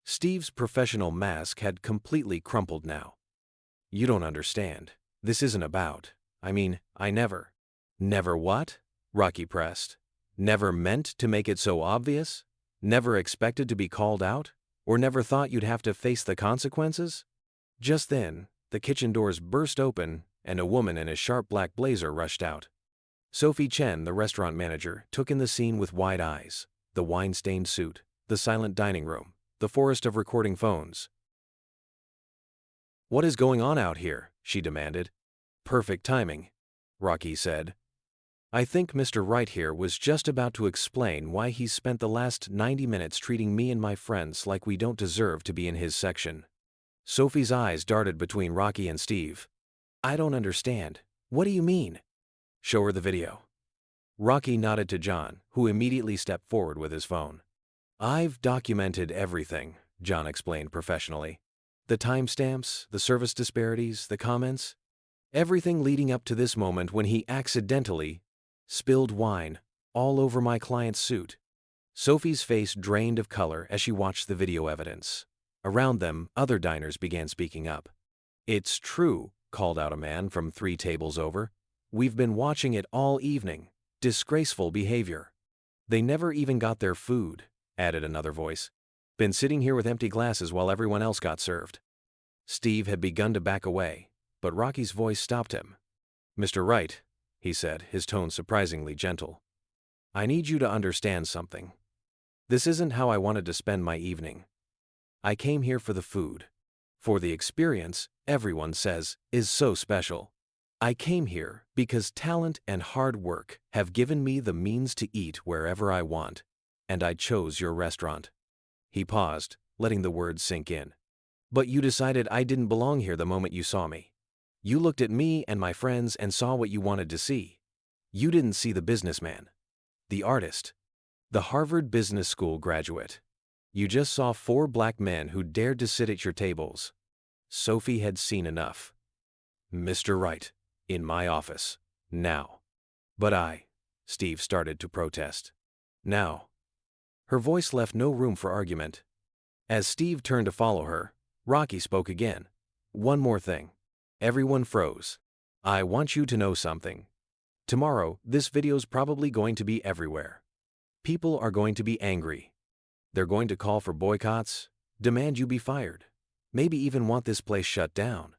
Steve's professional mask had completely crumpled now. You don't understand. This isn't about. I never. Never what? Rocky pressed. Never meant to make it so obvious? Never expected to be called out? Or never thought you'd have to face the consequences? Just then, the kitchen doors burst open and a woman in a sharp black blazer rushed out. Sophie Chen, the restaurant manager, took in the scene with wide eyes. The wine-stained suit, the silent dining room, the forest of recording phones. What is going on out here? She demanded. Perfect timing, Rocky said. I think Mr. Wright here was just about to explain why he's spent the last 90 minutes treating me and my friends like we don't deserve to be in his section. Sophie's eyes darted between Rocky and Steve. I don't understand. What do you mean? Show her the video. Rocky nodded to John, who immediately stepped forward with his phone. I've documented everything, John explained professionally. The timestamps, the service disparities, the comments. Everything leading up to this moment when he accidentally spilled wine all over my client's suit. Sophie's face drained of color as she watched the video evidence. Around them, other diners began speaking up. It's true, called out a man from 3 tables over. We've been watching it all evening. Disgraceful behavior. They never even got their food, added another voice. Been sitting here with empty glasses while everyone else got served. Steve had begun to back away, but Rocky's voice stopped him. Mr. Wright, he said, his tone surprisingly gentle. I need you to understand something. This isn't how I wanted to spend my evening. I came here for the food. For the experience, everyone says, is so special. I came here because talent and hard work have given me the means to eat wherever I want, and I chose your restaurant. He paused, letting the words sink in. But you decided I didn't belong here the moment you saw me. You looked at me and my friends and saw what you wanted to see. You didn't see the businessman, the artist, the Harvard Business School graduate. You just saw 4 black men who dared to sit at your tables. Sophie had seen enough. Mr. Wright, in my office, now. But Steve started to protest. Now. Her voice left no room for argument. As Steve turned to follow her, Rocky spoke again. One more thing. Everyone froze. I want you to know something. Tomorrow, this video's probably going to be everywhere. People are going to be angry. They're going to call for boycotts, demand you be fired, maybe even want this place shut down.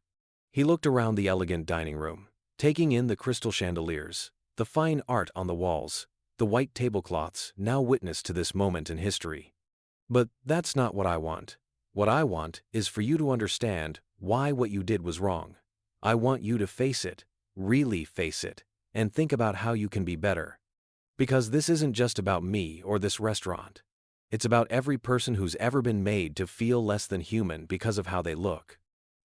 He looked around the elegant dining room, taking in the crystal chandeliers, the fine art on the walls, the white tablecloths now witness to this moment in history. But that's not what I want. What I want is for you to understand why what you did was wrong. I want you to face it, really face it, and think about how you can be better. Because this isn't just about me or this restaurant. It's about every person who's ever been made to feel less than human because of how they look.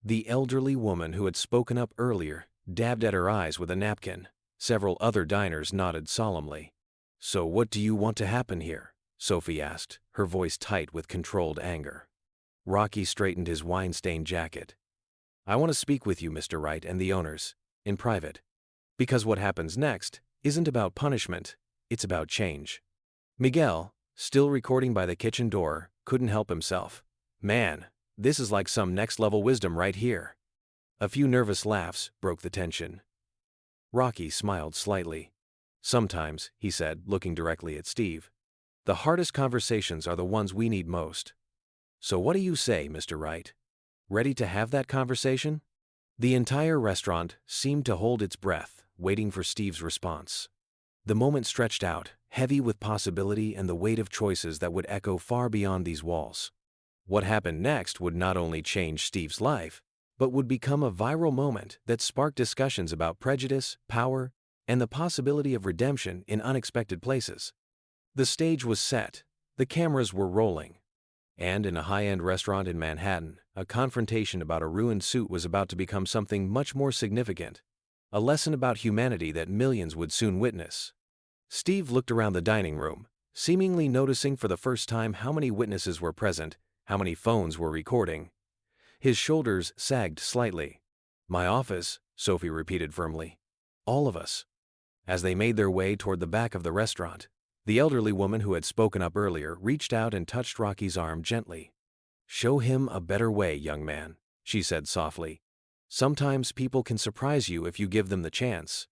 The elderly woman who had spoken up earlier dabbed at her eyes with a napkin. Several other diners nodded solemnly. So what do you want to happen here? Sophie asked, her voice tight with controlled anger. Rocky straightened his wine-stained jacket. I want to speak with you, Mr. Wright, and the owners, in private. Because what happens next isn't about punishment, it's about change. Miguel, still recording by the kitchen door, couldn't help himself. Man, this is like some next-level wisdom right here. A few nervous laughs broke the tension. Rocky smiled slightly. Sometimes, he said, looking directly at Steve, the hardest conversations are the ones we need most. So what do you say, Mr. Wright? Ready to have that conversation? The entire restaurant seemed to hold its breath, waiting for Steve's response. The moment stretched out, heavy with possibility and the weight of choices that would echo far beyond these walls. What happened next would not only change Steve's life, but would become a viral moment that sparked discussions about prejudice, power, and the possibility of redemption in unexpected places. The stage was set, the cameras were rolling, and in a high-end restaurant in Manhattan, a confrontation about a ruined suit was about to become something much more significant, a lesson about humanity that millions would soon witness. Steve looked around the dining room, seemingly noticing for the first time how many witnesses were present, how many phones were recording. His shoulders sagged slightly. My office, Sophie repeated firmly. All of us. As they made their way toward the back of the restaurant, the elderly woman who had spoken up earlier reached out and touched Rocky's arm gently. Show him a better way, young man, she said softly. Sometimes people can surprise you if you give them the chance.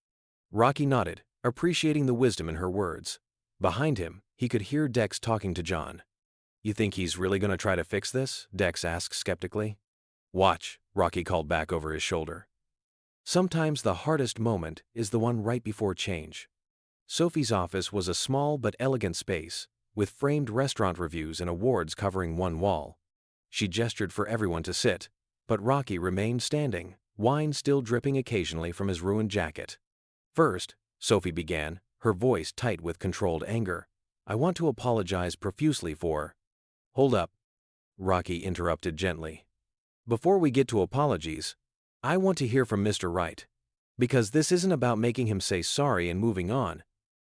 Rocky nodded, appreciating the wisdom in her words. Behind him, he could hear Dex talking to John. You think he's really going to try to fix this? Dex asked skeptically. Watch, Rocky called back over his shoulder. Sometimes the hardest moment is the one right before change. Sophie's office was a small but elegant space, with framed restaurant reviews and awards covering one wall. She gestured for everyone to sit, but Rocky remained standing, wine still dripping occasionally from his ruined jacket. First, Sophie began, her voice tight with controlled anger, I want to apologize profusely for… Hold up, Rocky interrupted gently. Before we get to apologies, I want to hear from Mr. Wright. Because this isn't about making him say sorry and moving on.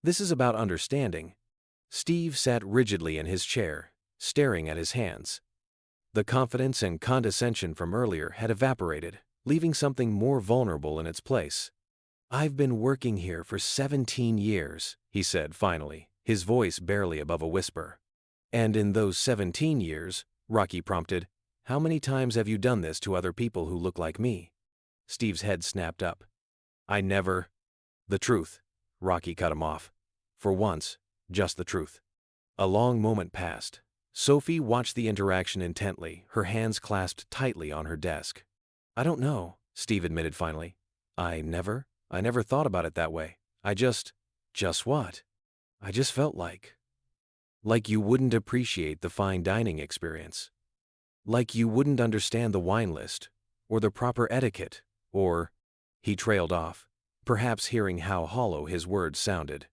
This is about understanding. Steve sat rigidly in his chair, staring at his hands. The confidence and condescension from earlier had evaporated, leaving something more vulnerable in its place. I've been working here for 17 years, he said finally, his voice barely above a whisper. And in those 17 years, Rocky prompted, how many times have you done this to other people who look like me? Steve's head snapped up. I never… The truth, Rocky cut him off. For once, just the truth. A long moment passed. Sophie watched the interaction intently, her hands clasped tightly on her desk. I don't know, Steve admitted finally. I never thought about it that way. Just what? I just felt like you wouldn't appreciate the fine dining experience. Like you wouldn't understand the wine list, or the proper etiquette, or… He trailed off, perhaps hearing how hollow his words sounded.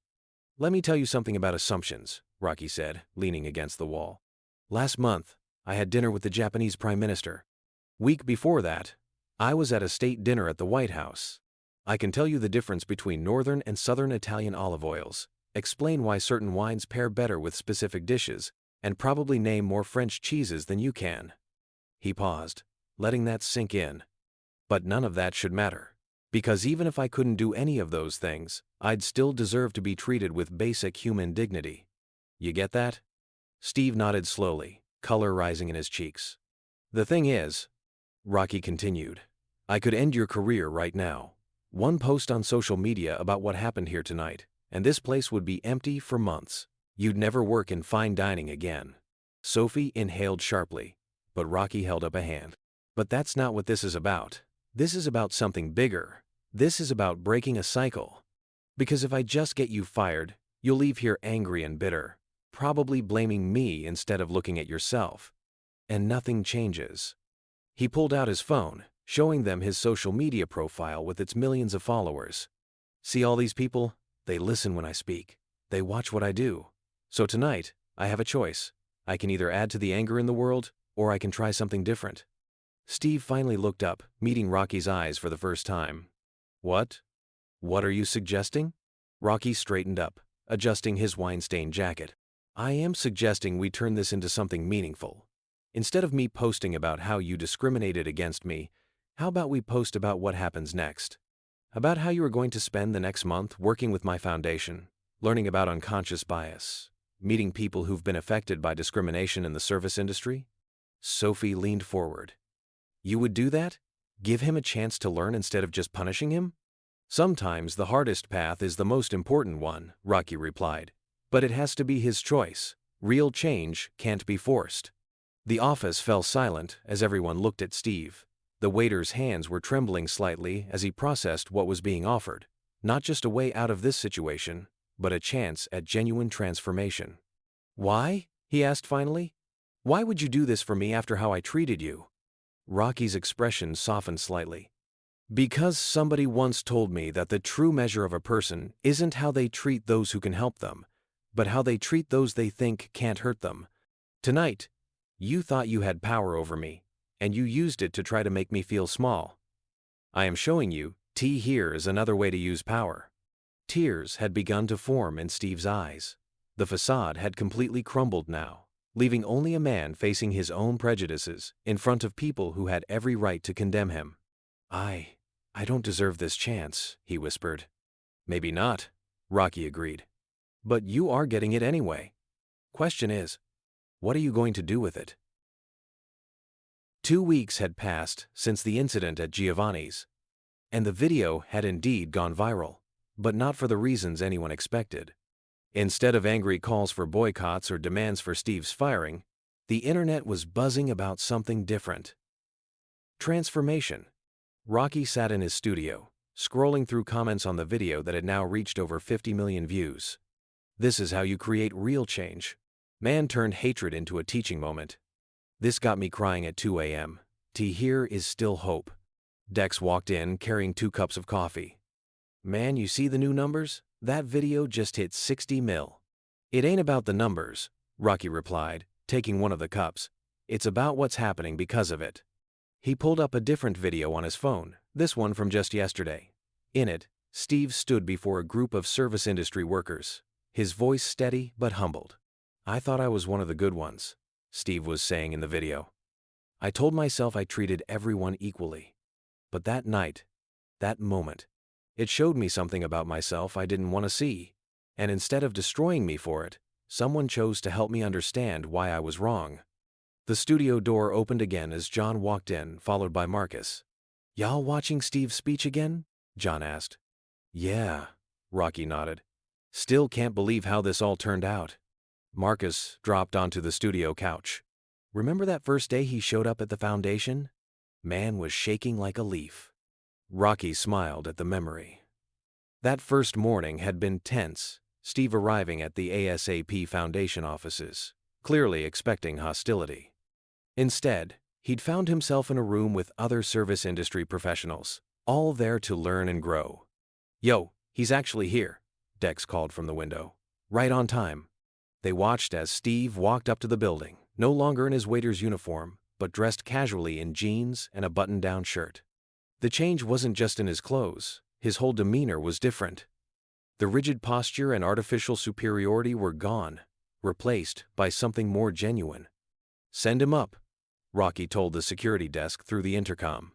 Let me tell you something about assumptions, Rocky said, leaning against the wall. Last month, I had dinner with the Japanese Prime Minister. Week before that, I was at a state dinner at the White House. I can tell you the difference between northern and southern Italian olive oils, explain why certain wines pair better with specific dishes, and probably name more French cheeses than you can." He paused, letting that sink in. But none of that should matter. Because even if I couldn't do any of those things, I'd still deserve to be treated with basic human dignity. You get that? Steve nodded slowly, color rising in his cheeks. "The thing is," Rocky continued, "I could end your career right now. One post on social media about what happened here tonight, and this place would be empty for months. You'd never work in fine dining again." Sophie inhaled sharply, but Rocky held up a hand. "But that's not what this is about. This is about something bigger. This is about breaking a cycle. Because if I just get you fired, you'll leave here angry and bitter, probably blaming me instead of looking at yourself. And nothing changes." He pulled out his phone, showing them his social media profile with its millions of followers. "See all these people? They listen when I speak. They watch what I do. So tonight, I have a choice. I can either add to the anger in the world, or I can try something different." Steve finally looked up, meeting Rocky's eyes for the first time. "What? What are you suggesting?" Rocky straightened up, adjusting his wine-stained jacket. "I am suggesting we turn this into something meaningful. Instead of me posting about how you discriminated against me, how about we post about what happens next? About how you are going to spend the next month working with my foundation, learning about unconscious bias, meeting people who've been affected by discrimination in the service industry?" Sophie leaned forward. "You would do that? Give him a chance to learn instead of just punishing him?" "Sometimes the hardest path is the most important one," Rocky replied. "But it has to be his choice. Real change can't be forced." The office fell silent as everyone looked at Steve. The waiter's hands were trembling slightly as he processed what was being offered. Not just a way out of this situation, but a chance at genuine transformation. "Why?" he asked finally. "Why would you do this for me after how I treated you?" Rocky's expression softened slightly. "Because somebody once told me that the true measure of a person isn't how they treat those who can help them, but how they treat those they think can't hurt them. Tonight, you thought you had power over me, and you used it to try to make me feel small. I am showing you, here is another way to use power." Tears had begun to form in Steve's eyes. The facade had completely crumbled now, leaving only a man facing his own prejudices in front of people who had every right to condemn him. I don't deserve this chance," he whispered. "Maybe not," Rocky agreed. "But you are getting it anyway. Question is, what are you going to do with it?" 2 weeks had passed since the incident at Giovanni's, and the video had indeed gone viral, but not for the reasons anyone expected. Instead of angry calls for boycotts or demands for Steve's firing, the internet was buzzing about something different. Transformation. Rocky sat in his studio, scrolling through comments on the video that had now reached over 50 million views. "This is how you create real change." Man turned hatred into a teaching moment. "This got me crying at 2 a.m. Here is still hope." Dex walked in carrying 2 cups of coffee. "Man, you see the new numbers? That video just hit 60 mil. "It ain't about the numbers," Rocky replied, taking one of the cups. "It's about what's happening because of it." He pulled up a different video on his phone, this one from just yesterday. In it, Steve stood before a group of service industry workers, his voice steady but humbled. "I thought I was one of the good ones," Steve was saying in the video. "I told myself I treated everyone equally. But that night, that moment, it showed me something about myself I didn't want to see. And instead of destroying me for it, someone chose to help me understand why I was wrong." The studio door opened again as John walked in, followed by Marcus. "Y'all watching Steve's speech again?" John asked. "Yeah," Rocky nodded. "Still can't believe how this all turned out." Marcus dropped onto the studio couch. "Remember that first day he showed up at the foundation? Man was shaking like a leaf." Rocky smiled at the memory. That first morning had been tense, Steve arriving at the ASAP Foundation offices, clearly expecting hostility. Instead, he'd found himself in a room with other service industry professionals, all there to learn and grow. "Yo, he's actually here," Dex called from the window. "Right on time." They watched as Steve walked up to the building, no longer in his waiter's uniform, but dressed casually in jeans and a button-down shirt. The change wasn't just in his clothes, his whole demeanor was different. The rigid posture and artificial superiority were gone, replaced by something more genuine. "Send him up," Rocky told the security desk through the intercom.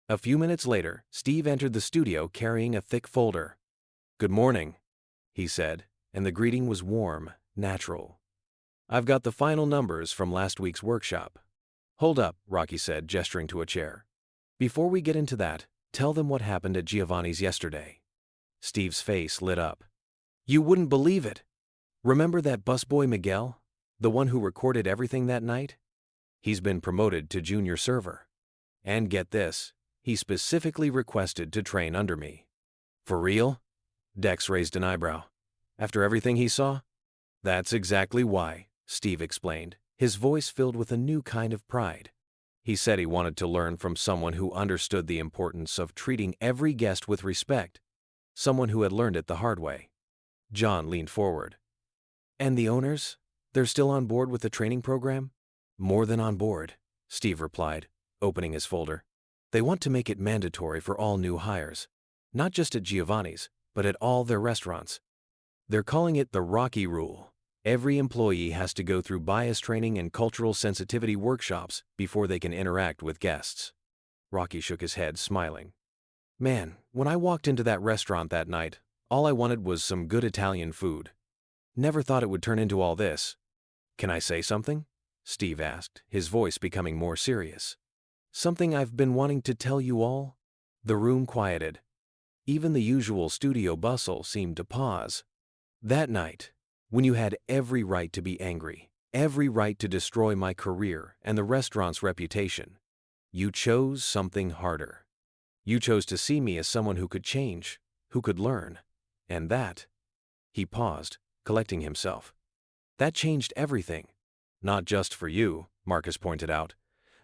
A few minutes later, Steve entered the studio carrying a thick folder. "Good morning," he said, and the greeting was warm, natural. "I've got the final numbers from last week's workshop." "Hold up," Rocky said, gesturing to a chair. "Before we get into that, tell them what happened at Giovanni's yesterday." Steve's face lit up. "You wouldn't believe it! Remember that busboy Miguel? The one who recorded everything that night? He's been promoted to junior server. And get this, he specifically requested to train under me." "For real?" Dex raised an eyebrow. "After everything he saw?" "That's exactly why," Steve explained, his voice filled with a new kind of pride. He said he wanted to learn from someone who understood the importance of treating every guest with respect, someone who had learned it the hard way. John leaned forward. "And the owners? They're still on board with the training program?" "More than on board," Steve replied, opening his folder. "They want to make it mandatory for all new hires, not just at Giovanni's, but at all their restaurants. They're calling it the Rocky Rule. Every employee has to go through bias training and cultural sensitivity workshops before they can interact with guests." Rocky shook his head, smiling. "Man, when I walked into that restaurant that night, all I wanted was some good Italian food. Never thought it would turn into all this." "Can I say something?" Steve asked, his voice becoming more serious. "Something I've been wanting to tell you all?" The room quieted. Even the usual studio bustle seemed to pause. "That night, when you had every right to be angry, every right to destroy my career and the restaurant's reputation, you chose something harder. You chose to see me as someone who could change, who could learn. And that—" He paused, collecting himself. "That changed everything. Not just for you," Marcus pointed out.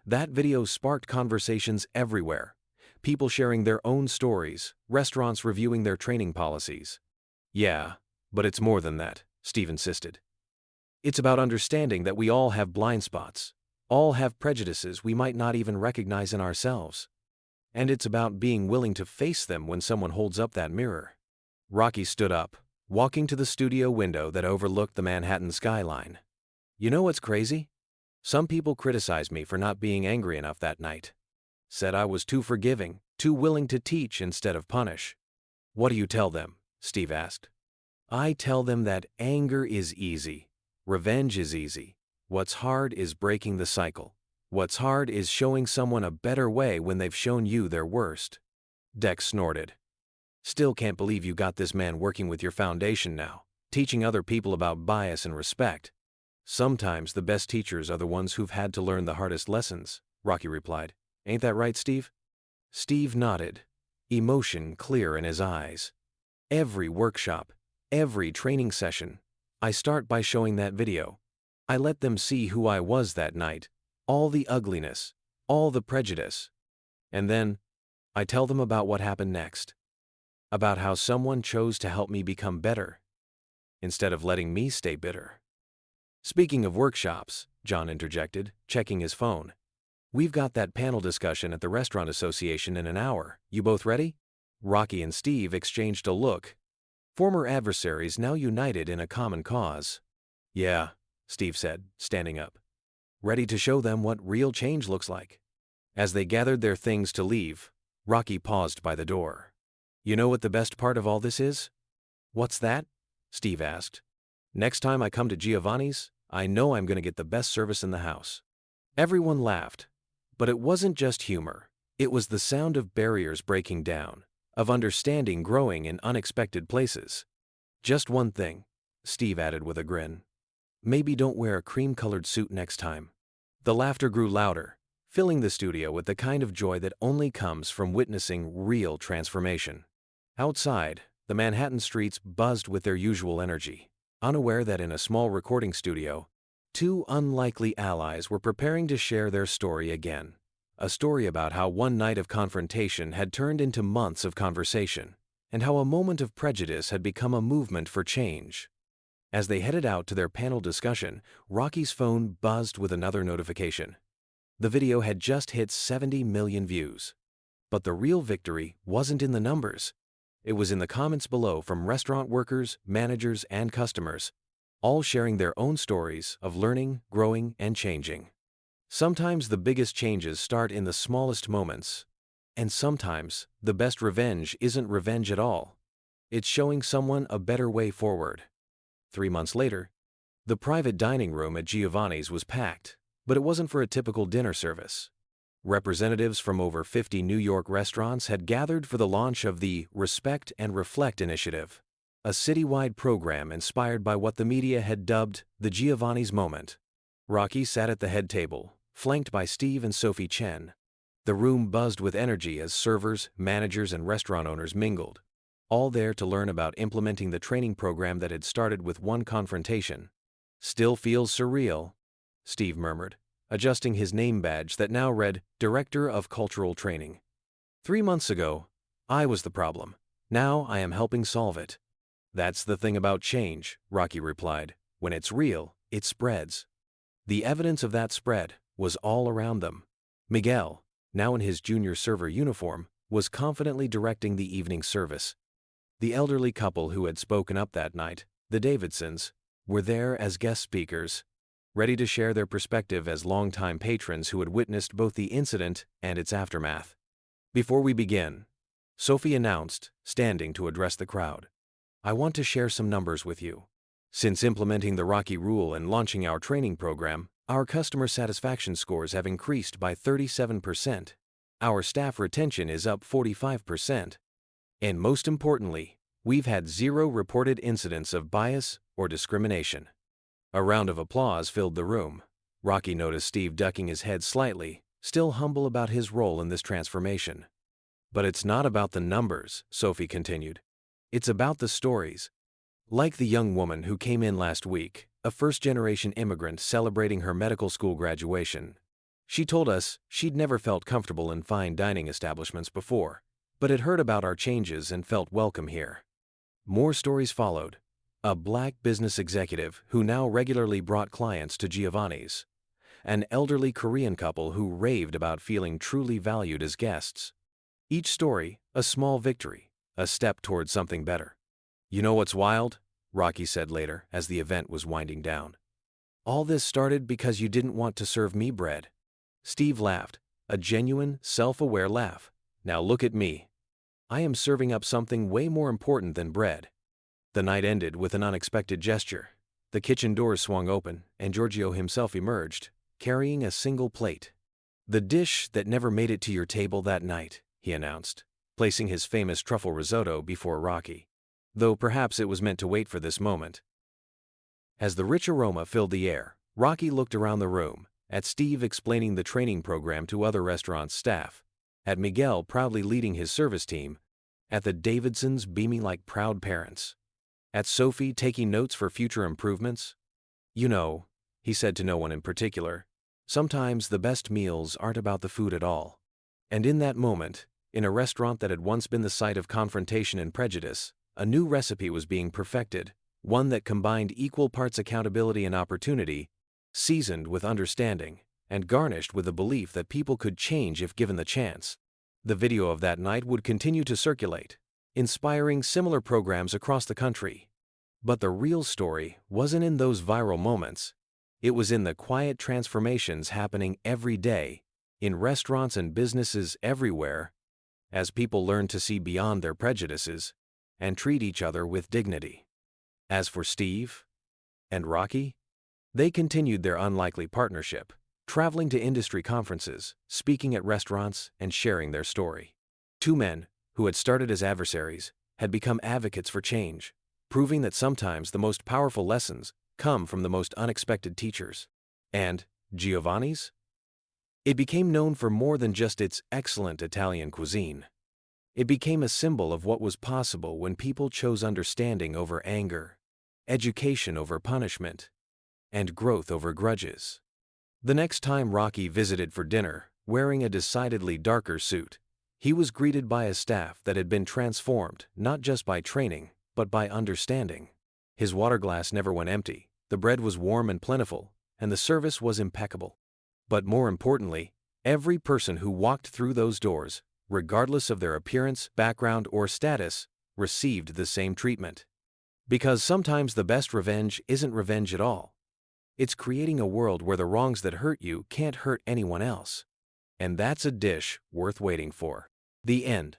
"That video sparked conversations everywhere. People sharing their own stories, restaurants reviewing their training policies." "Yeah, but it's more than that," Steve insisted. "It's about understanding that we all have blind spots, all have prejudices we might not even recognize in ourselves. And it's about being willing to face them when someone holds up that mirror." Rocky stood up, walking to the studio window that overlooked the Manhattan skyline. "You know what's crazy? Some people criticized me for not being angry enough that night. Said I was too forgiving, too willing to teach instead of punish." "What do you tell them?" Steve asked. "I tell them that anger is easy. Revenge is easy. What's hard is breaking the cycle. What's hard is showing someone a better way when they've shown you their worst." Dex snorted. "Still can't believe you got this man working with your foundation now, teaching other people about bias and respect." "Sometimes the best teachers are the ones who've had to learn the hardest lessons," Rocky replied. "Ain't that right, Steve?" Steve nodded, emotion clear in his eyes. "Every workshop, every training session, I start by showing that video. I let them see who I was that night, all the ugliness, all the prejudice. And then, I tell them about what happened next. About how someone chose to help me become better, instead of letting me stay bitter." "Speaking of workshops," John interjected, checking his phone. "We've got that panel discussion at the Restaurant Association in an hour. You both ready?" Rocky and Steve exchanged a look. Former adversaries now united in a common cause. "Yeah," Steve said, standing up. "Ready to show them what real change looks like." As they gathered their things to leave, Rocky paused by the door. "You know what the best part of all this is?" "What's that?" Steve asked. "Next time I come to Giovanni's, I know I'm going to get the best service in the house." Everyone laughed. But it wasn't just humor. It was the sound of barriers breaking down, of understanding growing in unexpected places. "Just one thing," Steve added with a grin. "Maybe don't wear a cream-colored suit next time." The laughter grew louder, filling the studio with the kind of joy that only comes from witnessing real transformation. Outside, the Manhattan streets buzzed with their usual energy, unaware that in a small recording studio, two unlikely allies were preparing to share their story again. A story about how one night of confrontation had turned into months of conversation, and how a moment of prejudice had become a movement for change. As they headed out to their panel discussion, Rocky's phone buzzed with another notification. The video had just hit 70 million views. But the real victory wasn't in the numbers. It was in the comments below from restaurant workers, managers, and customers, all sharing their own stories of learning, growing, and changing. Sometimes the biggest changes start in the smallest moments. And sometimes, the best revenge isn't revenge at all. It's showing someone a better way forward. 3 months later, the private dining room at Giovanni's was packed, but it wasn't for a typical dinner service. Representatives from over 50 New York restaurants had gathered for the launch of the Respect and Reflect initiative, a citywide program inspired by what the media had dubbed the Giovanni's moment. Rocky sat at the head table, flanked by Steve and Sophie Chen. The room buzzed with energy as servers, managers, and restaurant owners mingled, all there to learn about implementing the training program that had started with one confrontation. "Still feels surreal," Steve murmured, adjusting his name badge that now read Director of Cultural Training. 3 months ago, I was the problem. Now I am helping solve it. "That's the thing about change," Rocky replied. "When it's real, it spreads." The evidence of that spread was all around them. Miguel, now in his junior server uniform, was confidently directing the evening service. The elderly couple who had spoken up that night, the Davidsons, were there as guest speakers, ready to share their perspective as longtime patrons who had witnessed both the incident and its aftermath. "Before we begin," Sophie announced, standing to address the crowd, "I want to share some numbers with you. Since implementing the Rocky Rule and launching our training program, our customer satisfaction scores have increased by 37%. Our staff retention is up 45%. And most importantly, we've had 0 reported incidents of bias or discrimination." A round of applause filled the room. Rocky noticed Steve ducking his head slightly, still humble about his role in this transformation. "But it's not about the numbers," Sophie continued. "It's about the stories. Like the young woman who came in last week, a first-generation immigrant celebrating her medical school graduation. She told us she'd never felt comfortable in fine dining establishments before, but had heard about our changes and felt welcome here." More stories followed. A Black business executive who now regularly brought clients to Giovanni's. An elderly Korean couple who raved about feeling truly valued as guests. Each story, a small victory, a step toward something better. "You know what's wild?" Rocky said later as the event was winding down. "All this started because you didn't want to serve me bread." Steve laughed, a genuine, self-aware laugh. "Now look at me. I am serving up something way more important than bread." The night ended with an unexpected gesture. The kitchen doors swung open, and Giorgio himself emerged, carrying a single plate. "The dish that never made it to your table that night," he announced, placing his famous truffle risotto before Rocky. Though perhaps it was meant to wait for this moment. As the rich aroma filled the air, Rocky looked around the room, at Steve explaining the training program to other restaurant staff, at Miguel proudly leading his service team, at the Davidsons beaming like proud parents, at Sophie taking notes for future improvements. "You know," he said to no one in particular, "sometimes the best meals aren't about the food at all." And in that moment, in a restaurant that had once been the site of confrontation and prejudice, a new recipe was being perfected, one that combined equal parts accountability and opportunity, seasoned with understanding, and garnished with the belief that people could change if given the chance. The video of that night would continue to circulate, inspiring similar programs across the country. But the real story wasn't in those viral moments. It was in the quiet transformations happening every day, in restaurants and businesses everywhere, as people learned to see beyond their prejudices and treat each other with dignity. As for Steve and Rocky, they continued their unlikely partnership, traveling to industry conferences, speaking at restaurants, and sharing their story. Two men, who had started as adversaries, had become advocates for change, proving that sometimes the most powerful lessons come from the most unexpected teachers. And Giovanni's? It became known for more than just its excellent Italian cuisine. It became a symbol of what was possible when people chose understanding over anger, education over punishment, and growth over grudges. The next time Rocky visited for dinner, wearing a decidedly darker suit, he was greeted by a staff that had been transformed not just by training, but by understanding. His water glass never went empty, the bread was warm and plentiful, and the service was impeccable. But more importantly, every person who walked through those doors regardless of their appearance, background, or status, received the same treatment. Because sometimes the best revenge isn't revenge at all. It's creating a world where the wrongs that hurt you can't hurt anyone else. And that's a dish worth waiting for. The end.